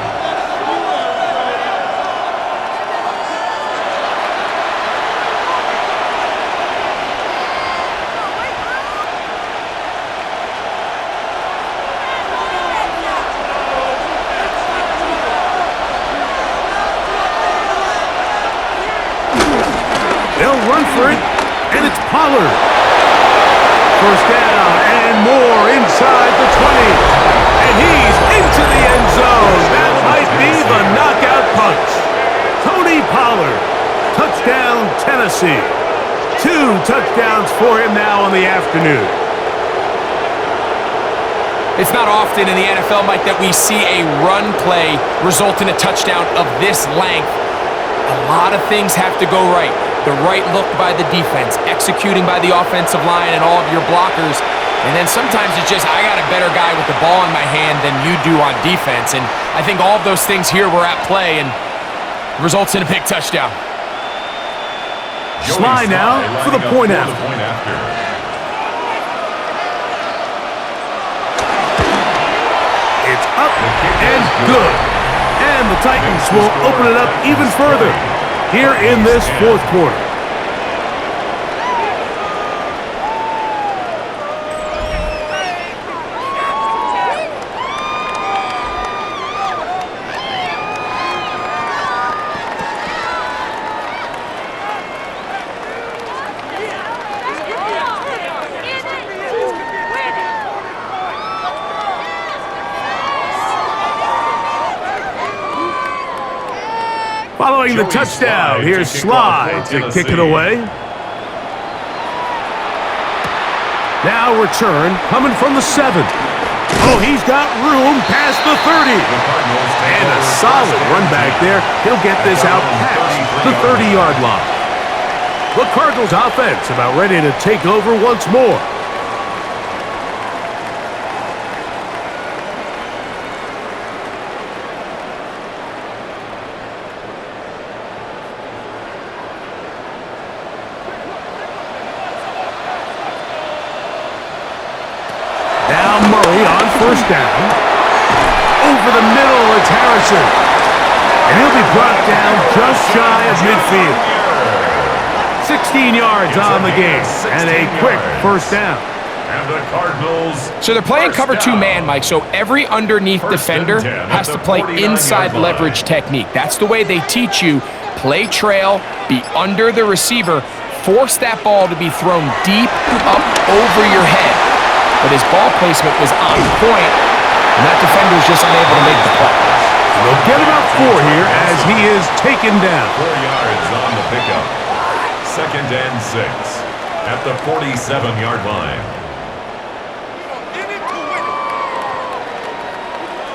They'll run for it, and it's Pollard. First down and more inside the 20. And he's into the end zone. That might be the knockout punch. Tony Pollard, touchdown Tennessee. 2 touchdowns for him now on the afternoon. It's not often in the NFL, Mike, that we see a run play result in a touchdown of this length. A lot of things have to go right. The right look by the defense, executing by the offensive line and all of your blockers. And then sometimes it's just, I got a better guy with the ball in my hand than you do on defense. And I think all of those things here were at play and results in a big touchdown. Sly now for the point after. It's up and good. And the Titans will open it up even further here in this 4th quarter. Following the touchdown, here's Sly to kick it away. Now return coming from the 7. Oh, he's got room past the 30. And a solid run back there. He'll get this out past the 30-yard line. The Cardinals offense about ready to take over once more. first down. Over the middle, it's Harrison. And he'll be brought down just shy of midfield. 16 yards on the game, and a quick first down. And the Cardinals. So they're playing cover 2 man, Mike, so every underneath defender has to play inside leverage technique. That's the way they teach you. Play trail, be under the receiver, force that ball to be thrown deep up over your head. But his ball placement was on point, and that defender's just unable to make the play. They'll get about 4 here as he is taken down. 4 yards on the pickup. 2nd and 6 at the 47-yard line.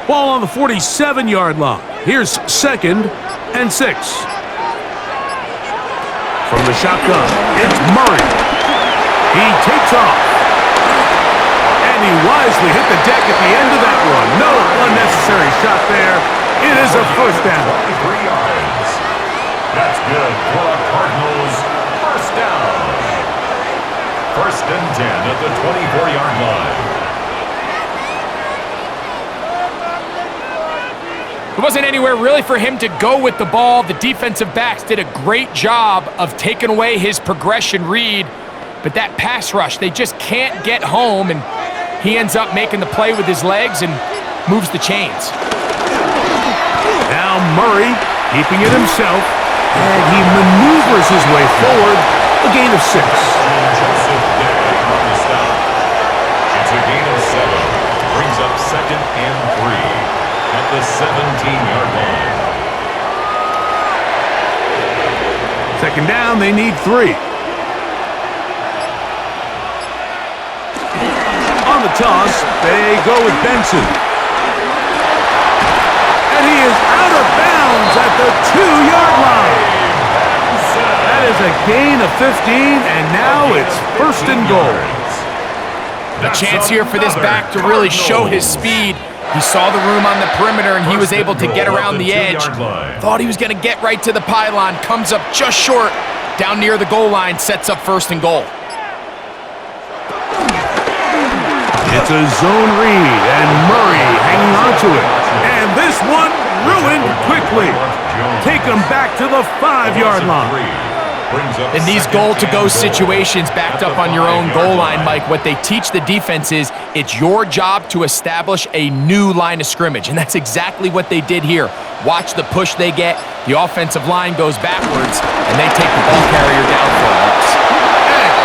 Ball on the 47-yard line. Here's 2nd and 6. From the shotgun, it's Murray. He takes off. And he wisely hit the deck at the end of that one. No unnecessary shot there. It is a first down. 23 yards. That's good for a Cardinals first down. 1st and 10 at the 24-yard line. There wasn't anywhere really for him to go with the ball. The defensive backs did a great job of taking away his progression read. But that pass rush, they just can't get home, and he ends up making the play with his legs and moves the chains. Now Murray keeping it himself, and he maneuvers his way forward. A gain of 6. Joseph Day on the stop. It's a gain of 7. Brings up 2nd and 3 at the 17-yard line. 2nd down, they need 3. On the toss, they go with Benson. And he is out of bounds at the 2-yard line. That is a gain of 15, and now it's 1st and goal. A chance here for this back to really show his speed. He saw the room on the perimeter, and he was able to get around the edge. Thought he was going to get right to the pylon. Comes up just short. Down near the goal line, sets up 1st and goal. It's a zone read, and Murray hanging on to it. And this one ruined quickly. Take him back to the 5-yard line. In these goal-to-go situations backed up on your own goal line, Mike, what they teach the defense is it's your job to establish a new line of scrimmage, and that's exactly what they did here. Watch the push they get. The offensive line goes backwards, and they take the ball carrier down for a loss.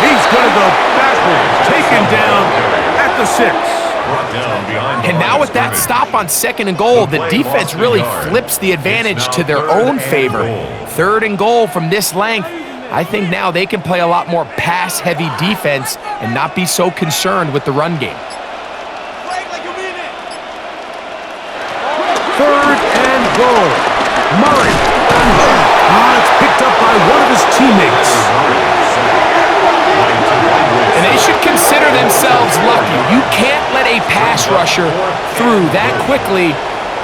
And he's going to go backwards, taken down at the 6. And now with that stop on 2nd and goal, the defense really flips the advantage to their own favor. 3rd and goal from this length. I think now they can play a lot more pass-heavy defense and not be so concerned with the run game. 3rd and goal. Murray. It's picked up by one of his teammates. And they should consider themselves lucky. You can't let a pass rusher through that quickly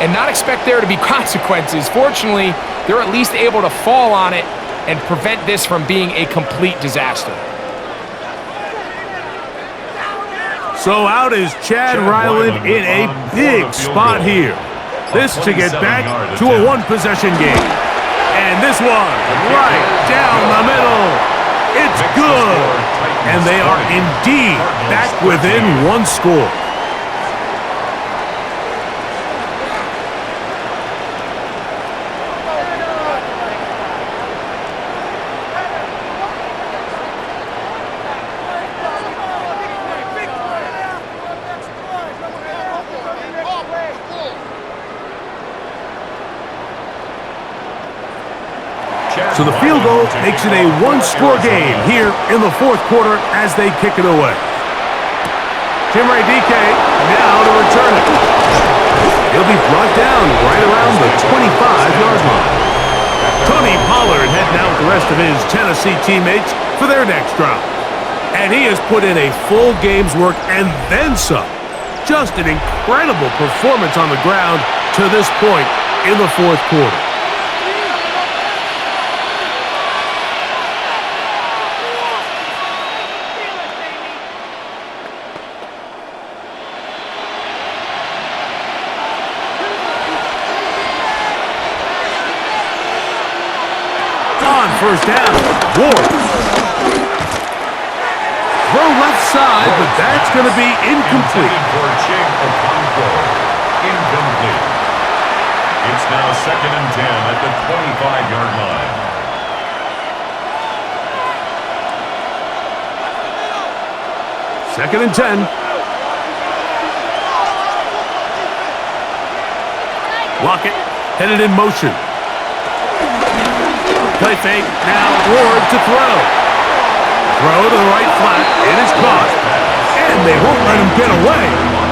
and not expect there to be consequences. Fortunately, they're at least able to fall on it and prevent this from being a complete disaster. So out is Chad Ryland in a big spot here. This to get back to a 1-possession game. And this one right down the middle. It's good. And they are indeed back within 1 score. So the field goal makes it a 1-score game here in the 4th quarter as they kick it away. Jimmy DK now to return it. He'll be brought down right around the 25-yard line. Tony Pollard heading out with the rest of his Tennessee teammates for their next drive. And he has put in a full game's work and then some. Just an incredible performance on the ground to this point in the 4th quarter. first down. Ward. Throw left side, but that's going to be incomplete. Incomplete. It's now 2nd and 10 at the 25-yard line. Second and 10. Lockett headed in motion. Play fake. Now Ward to throw. Throw to the right flat. It is caught. And they won't let him get away.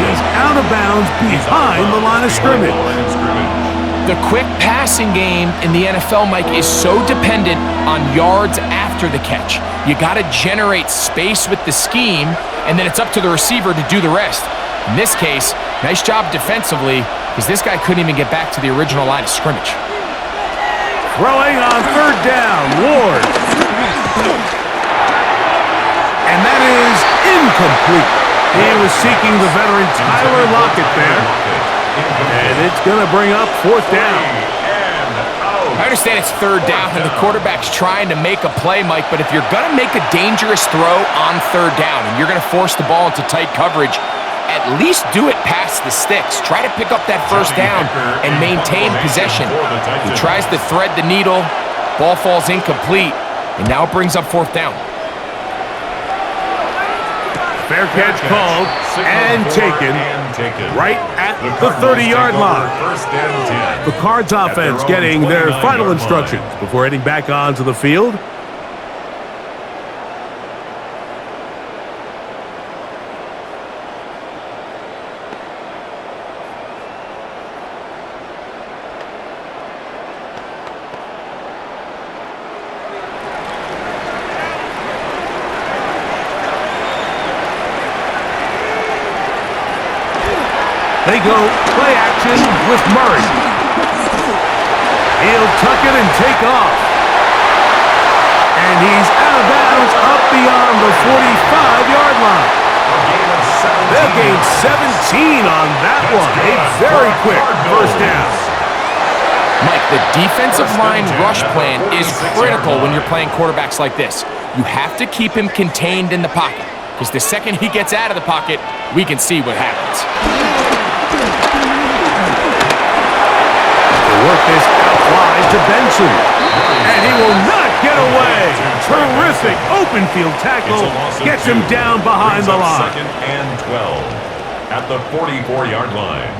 He's out of bounds behind the line of scrimmage. The quick passing game in the NFL, Mike, is so dependent on yards after the catch. You got to generate space with the scheme, and then it's up to the receiver to do the rest. In this case, nice job defensively, because this guy couldn't even get back to the original line of scrimmage. Throwing on third down, Ward. And that is incomplete. He was seeking the veteran Tyler Lockett there. And it's going to bring up fourth down. I understand it's third down and the quarterback's trying to make a play, Mike, but if you're going to make a dangerous throw on third down and you're going to force the ball into tight coverage, at least do it past the sticks. Try to pick up that first down and maintain possession. He tries to thread the needle. Ball falls incomplete, and now it brings up fourth down. Fair catch called and taken right at the 30-yard line. The Cards offense getting their final instructions before heading back onto the field. They go play action with Murray. He'll tuck it and take off. And he's out of bounds up beyond the 45-yard line. They'll gain 17 on that one. A very quick first down. Mike, the defensive line rush plan is critical when you're playing quarterbacks like this. You have to keep him contained in the pocket, because the second he gets out of the pocket, we can see what happens. Work this out wide to Benson. And he will not get away. Terrific open field tackle. Gets him down behind the line. 2nd and 12 at the 44-yard line.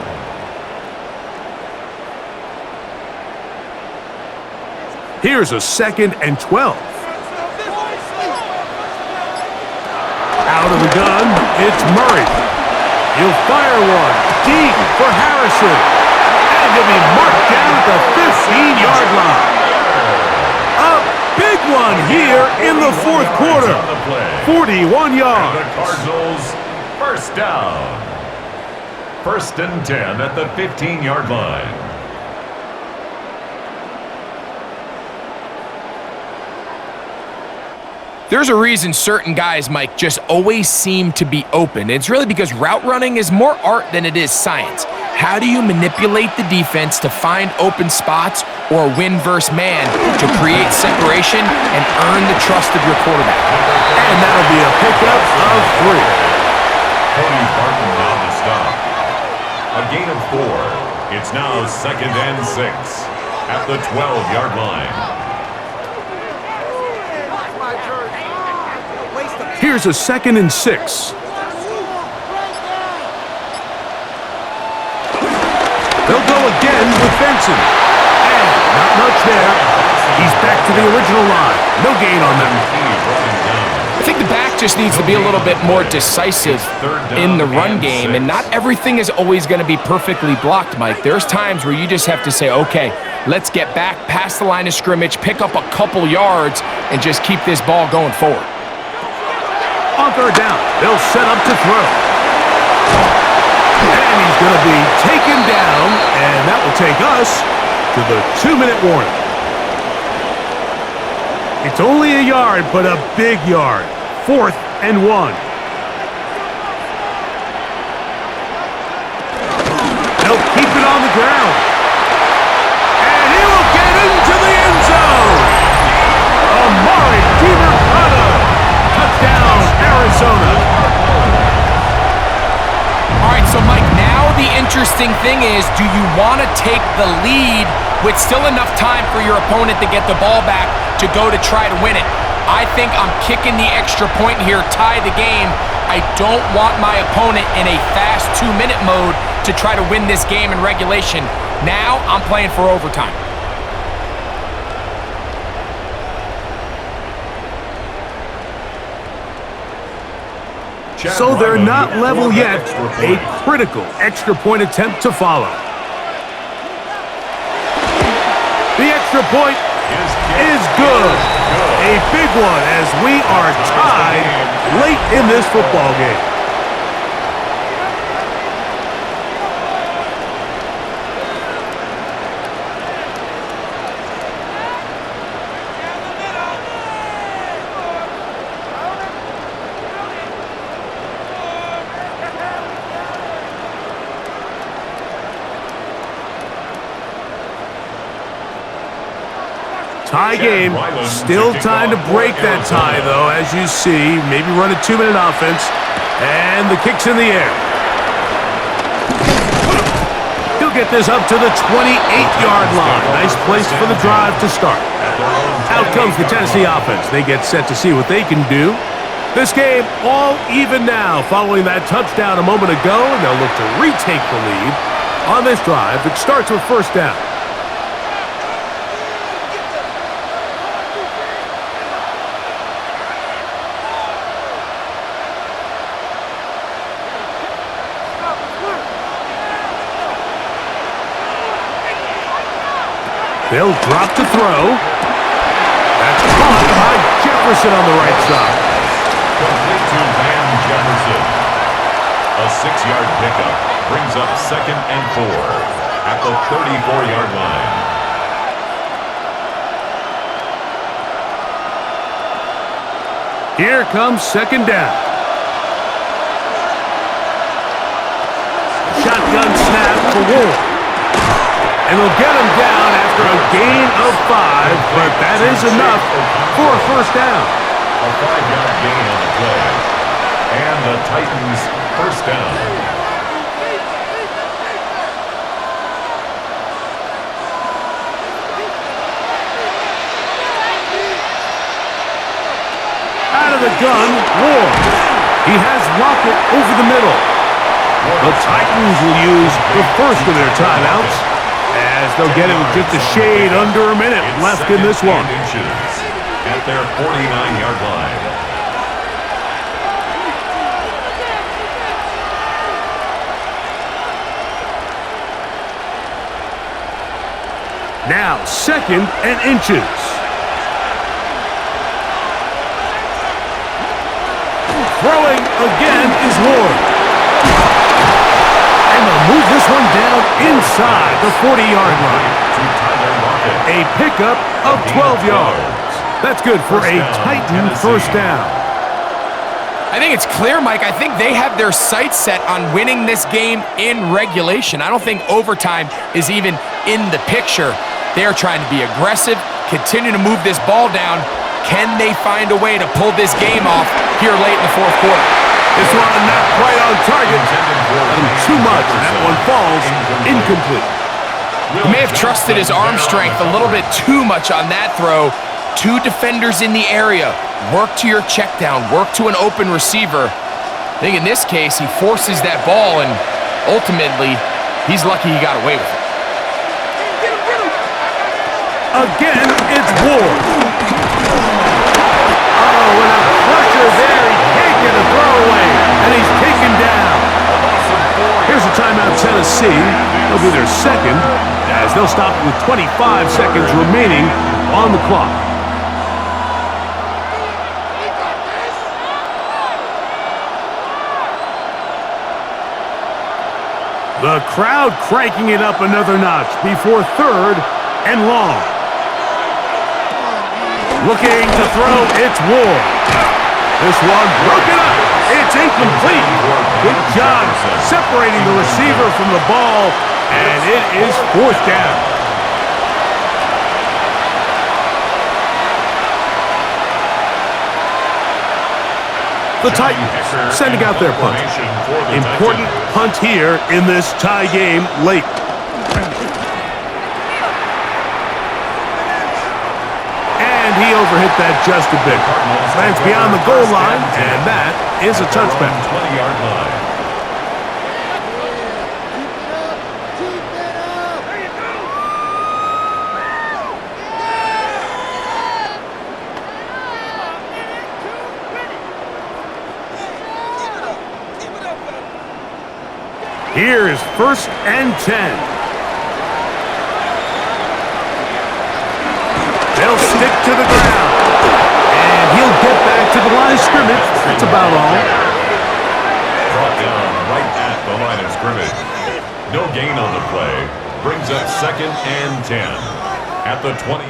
Here's a 2nd and 12. Out of the gun, it's Murray. He'll fire one deep for Harrison. And he'll be marked down at the 15-yard line. A big one here in the fourth quarter. 41 yards. And the Cardinals first down. 1st and 10 at the 15-yard line. There's a reason certain guys, Mike, just always seem to be open. It's really because route running is more art than it is science. How do you manipulate the defense to find open spots or win versus man to create separation and earn the trust of your quarterback? And that'll be a pickup of 3. Cody Barton on the stop. A gain of 4. It's now 2nd and 6 at the 12-yard line. Here's a 2nd and 6. They'll go again with Benson. And not much there. He's back to the original line. No gain on them. I think the back just needs to be a little bit more decisive in the run game, and not everything is always going to be perfectly blocked, Mike. There's times where you just have to say, okay, let's get back past the line of scrimmage, pick up a couple yards, and just keep this ball going forward. On third down, they'll set up to throw. And he's going to be taken down, and that will take us to the 2-minute warning. It's only a yard, but a big yard. 4th and 1. They'll keep it on the ground. And he will get into the end zone. interesting thing is, do you want to take the lead with still enough time for your opponent to get the ball back to go to try to win it? I think I'm kicking the extra point here, tie the game. I don't want my opponent in a fast 2-minute mode to try to win this game in regulation. Now I'm playing for overtime. So they're not level yet. A critical extra point attempt to follow. The extra point is good. A big one as we are tied late in this football game. Tie game. Still time to break that tie, though, as you see. Maybe run a 2-minute offense. And the kick's in the air. He'll get this up to the 28-yard line. Nice place for the drive to start. Out comes the Tennessee offense. They get set to see what they can do. This game all even now following that touchdown a moment ago, and they'll look to retake the lead on this drive. It starts with first down. They'll drop to throw. That's caught by Jefferson on the right side. Complete to Van Jefferson. A 6-yard pickup brings up 2nd and 4 at the 34-yard line. Here comes second down. Shotgun snap for Ward. And they'll get him down after a gain of 5, but that is enough for a first down. A 5-yard gain on the play. And the Titans first down. Out of the gun, Ward. He has Lockett over the middle. The Titans will use the first of their timeouts, as they'll get it with just a shade under a minute left in this one. At their 49-yard line. Now 2nd and inches. Throwing again is Ward. And they'll move this one down inside the 40-yard line. A pickup of 12 yards. That's good for a Titan first down. I think it's clear, Mike. I think they have their sights set on winning this game in regulation. I don't think overtime is even in the picture. They're trying to be aggressive, continue to move this ball down. Can they find a way to pull this game off here late in the fourth quarter? This one not quite on target. Too much, and that one falls incomplete. He may have trusted his arm strength a little bit too much on that throw. 2 defenders in the area. Work to your check down. Work to an open receiver. I think in this case, he forces that ball, and ultimately, he's lucky he got away with it. Again, it's Ward. Oh, and a pressure there. He can't get a throwaway, and he's taken down. Here's a timeout, Tennessee. They'll be their second, as they'll stop with 25 seconds remaining on the clock. The crowd cranking it up another notch before 3rd and long. Looking to throw, it's Ward. This one broken up. It's incomplete. Good job separating the receiver from the ball, and it is 4th down. The Titans sending out their punt. Important punt here in this tie game late. And he overhit that just a bit. Lands beyond the goal line, and that is a touchback. 20-yard line. Here is 1st and 10. They'll stick to the ground. And he'll get back to the line of scrimmage. That's about all. Brought down right at the line of scrimmage. No gain on the play. Brings up 2nd and 10 at the 20.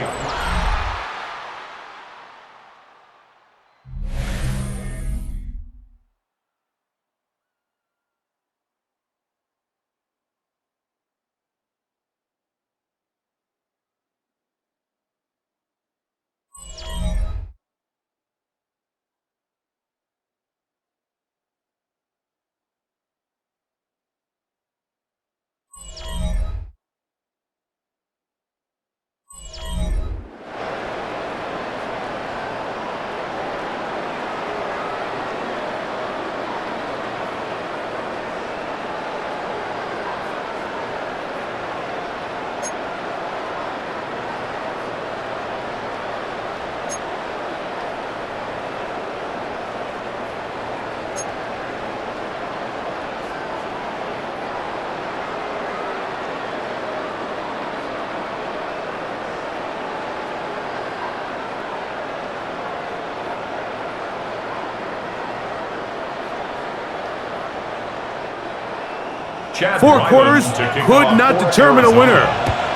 Four quarters could not determine a winner.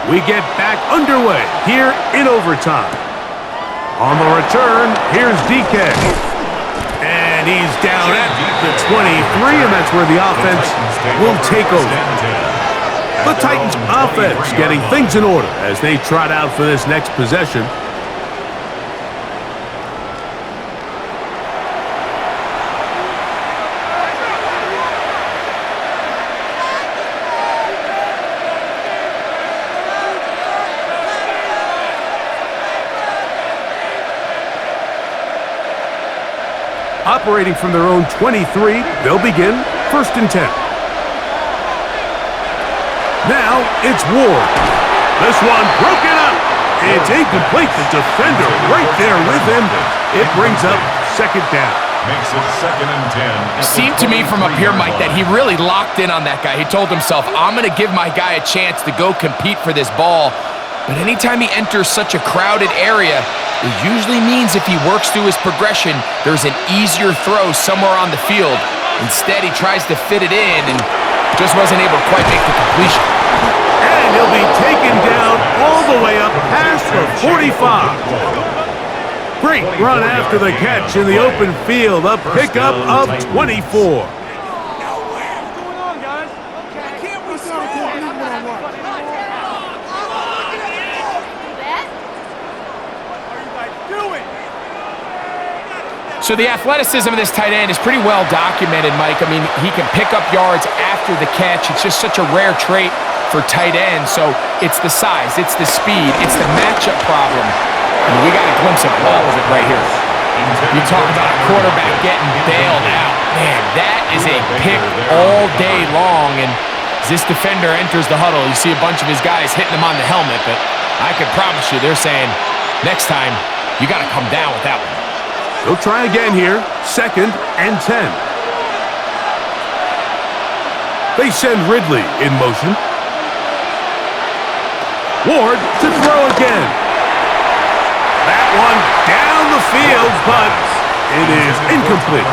We get back underway here in overtime. On the return, here's DK. And he's down at the 23, and that's where the offense will take over. The Titans offense getting things in order as they trot out for this next possession. Operating from their own 23, they'll begin 1st and 10. Now it's Ward. This one broken up. It's incomplete. The defender right there with him. It brings up 2nd down. Makes it 2nd and 10. Seemed to me from up here, Mike, that he really locked in on that guy. He told himself, I'm going to give my guy a chance to go compete for this ball. But anytime he enters such a crowded area, it usually means if he works through his progression, there's an easier throw somewhere on the field. Instead, he tries to fit it in and just wasn't able to quite make the completion. And he'll be taken down all the way up past the 45. Great run after the catch in the open field. A pickup of 24. So the athleticism of this tight end is pretty well documented, Mike. I mean, he can pick up yards after the catch. It's just such a rare trait for tight ends. So it's the size, it's the speed, it's the matchup problem. And we got a glimpse of all of it right here. You talk about a quarterback getting bailed out. Man, that is a pick all day long. And as this defender enters the huddle, you see a bunch of his guys hitting him on the helmet. But I can promise you, they're saying, next time, you got to come down with that one. They'll try again here, 2nd and 10. They send Ridley in motion. Ward to throw again. That one down the field, but it is incomplete.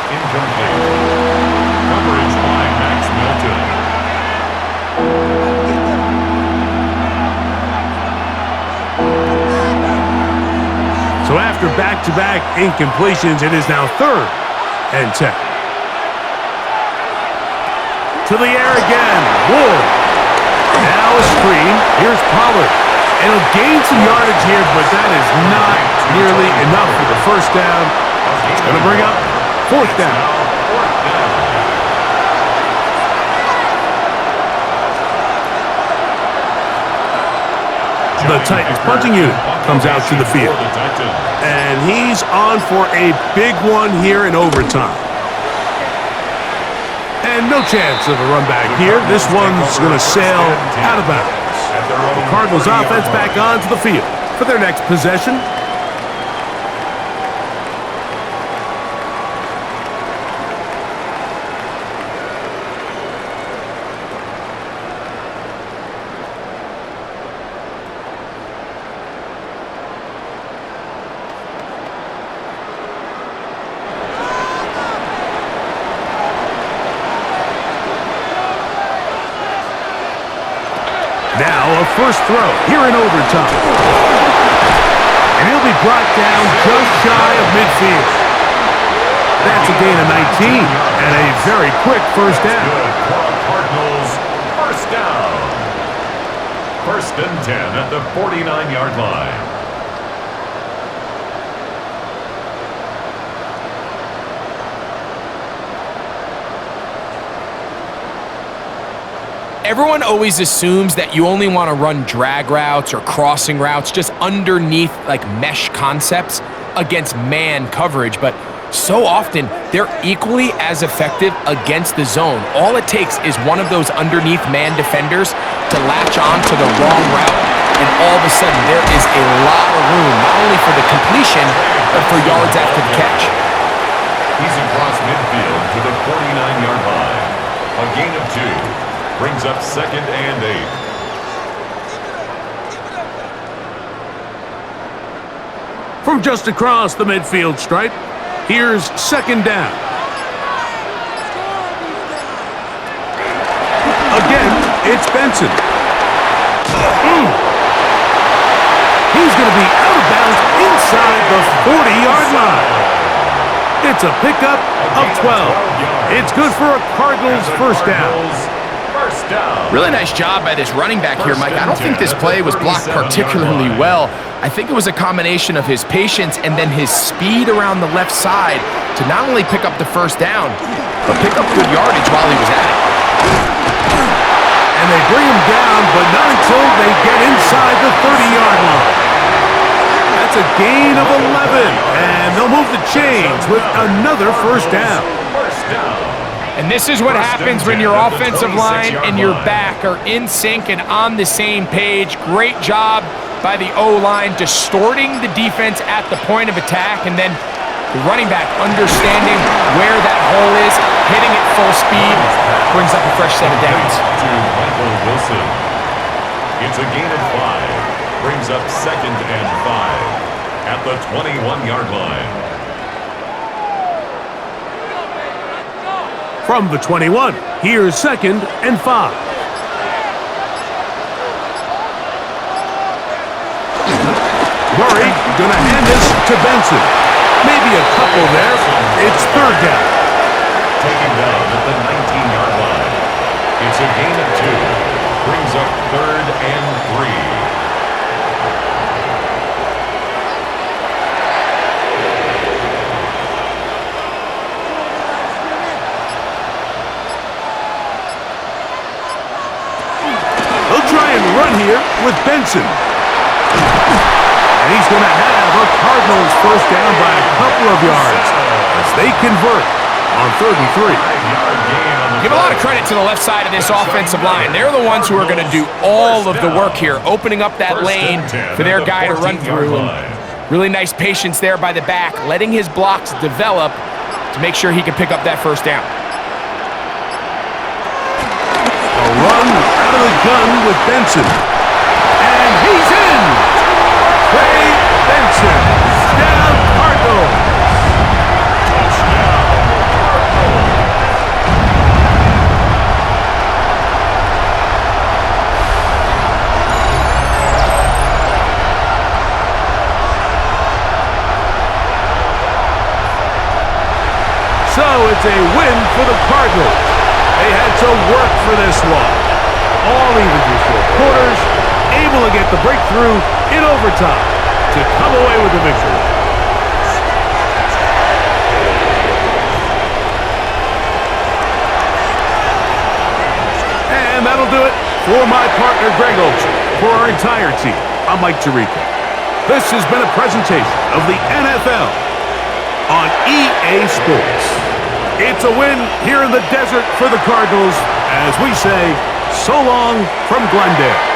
Incomplete. Coverage by Max Milton. So after back-to-back incompletions, it is now 3rd and 10. To the air again, Ward. Now a screen. Here's Pollard. And he'll gain some yardage here, but that is not nearly enough for the 1st down. It's going to bring up 4th down. The Titans punting unit comes out to the field. And he's on for a big one here in overtime. And no chance of a run back here. This one's going to sail out of bounds. The Cardinals offense back onto the field for their next possession. Now a first throw here in overtime. And he'll be brought down just shy of midfield. That's a gain of 19 and a very quick first down. Cardinals first down. 1st and 10 at the 49-yard line. Everyone always assumes that you only want to run drag routes or crossing routes just underneath like mesh concepts against man coverage, but so often they're equally as effective against the zone. All it takes is one of those underneath man defenders to latch on to the wrong route, and all of a sudden there is a lot of room, not only for the completion, but for yards after the catch. He's across midfield to the 49-yard line. A gain of 2. Brings up 2nd and 8. From just across the midfield stripe, here's 2nd down. Again, it's Benson. He's going to be out of bounds inside the 40-yard line. It's a pickup of 12. It's good for a Cardinals first down. Really nice job by this running back here, Mike. I don't think this play was blocked particularly well. I think it was a combination of his patience and then his speed around the left side to not only pick up the first down, but pick up good yardage while he was at it. And they bring him down, but not until they get inside the 30-yard line. That's a gain of 11, and they'll move the chains with another first down. And this is what happens when your offensive line and your back are in sync and on the same page. Great job by the O-line distorting the defense at the point of attack, and then the running back understanding where that hole is, hitting it full speed, brings up a fresh set of downs. To Michael Wilson. It's a gain of 5. Brings up 2nd and 5 at the 21-yard line. From the 21, here's 2nd and 5. Murray gonna hand this to Benson. Maybe a couple there. It's 3rd down. Taken down at the 19-yard line. It's a gain of 2. Brings up 3rd and 3. Run here with Benson. And he's going to have a Cardinals first down by a couple of yards as they convert on 3rd and 3. Give a lot of credit to the left side of this offensive line. They're the ones who are going to do all of the work here, opening up that lane for their guy to run through. And really nice patience there by the back, letting his blocks develop to make sure he can pick up that first down. Run out of the gun with Benson. And he's in! Trey Benson. Touchdown Cardinals. Touchdown Cardinals. So it's a win for the Cardinals. They had to work for this one. All even through 4 quarters, able to get the breakthrough in overtime to come away with the victory. do it. For my partner, Greg Olson, for our entire team, I'm Mike Tirico. This has been a presentation of the NFL on EA Sports. It's a win here in the desert for the Cardinals as we say so long from Glendale.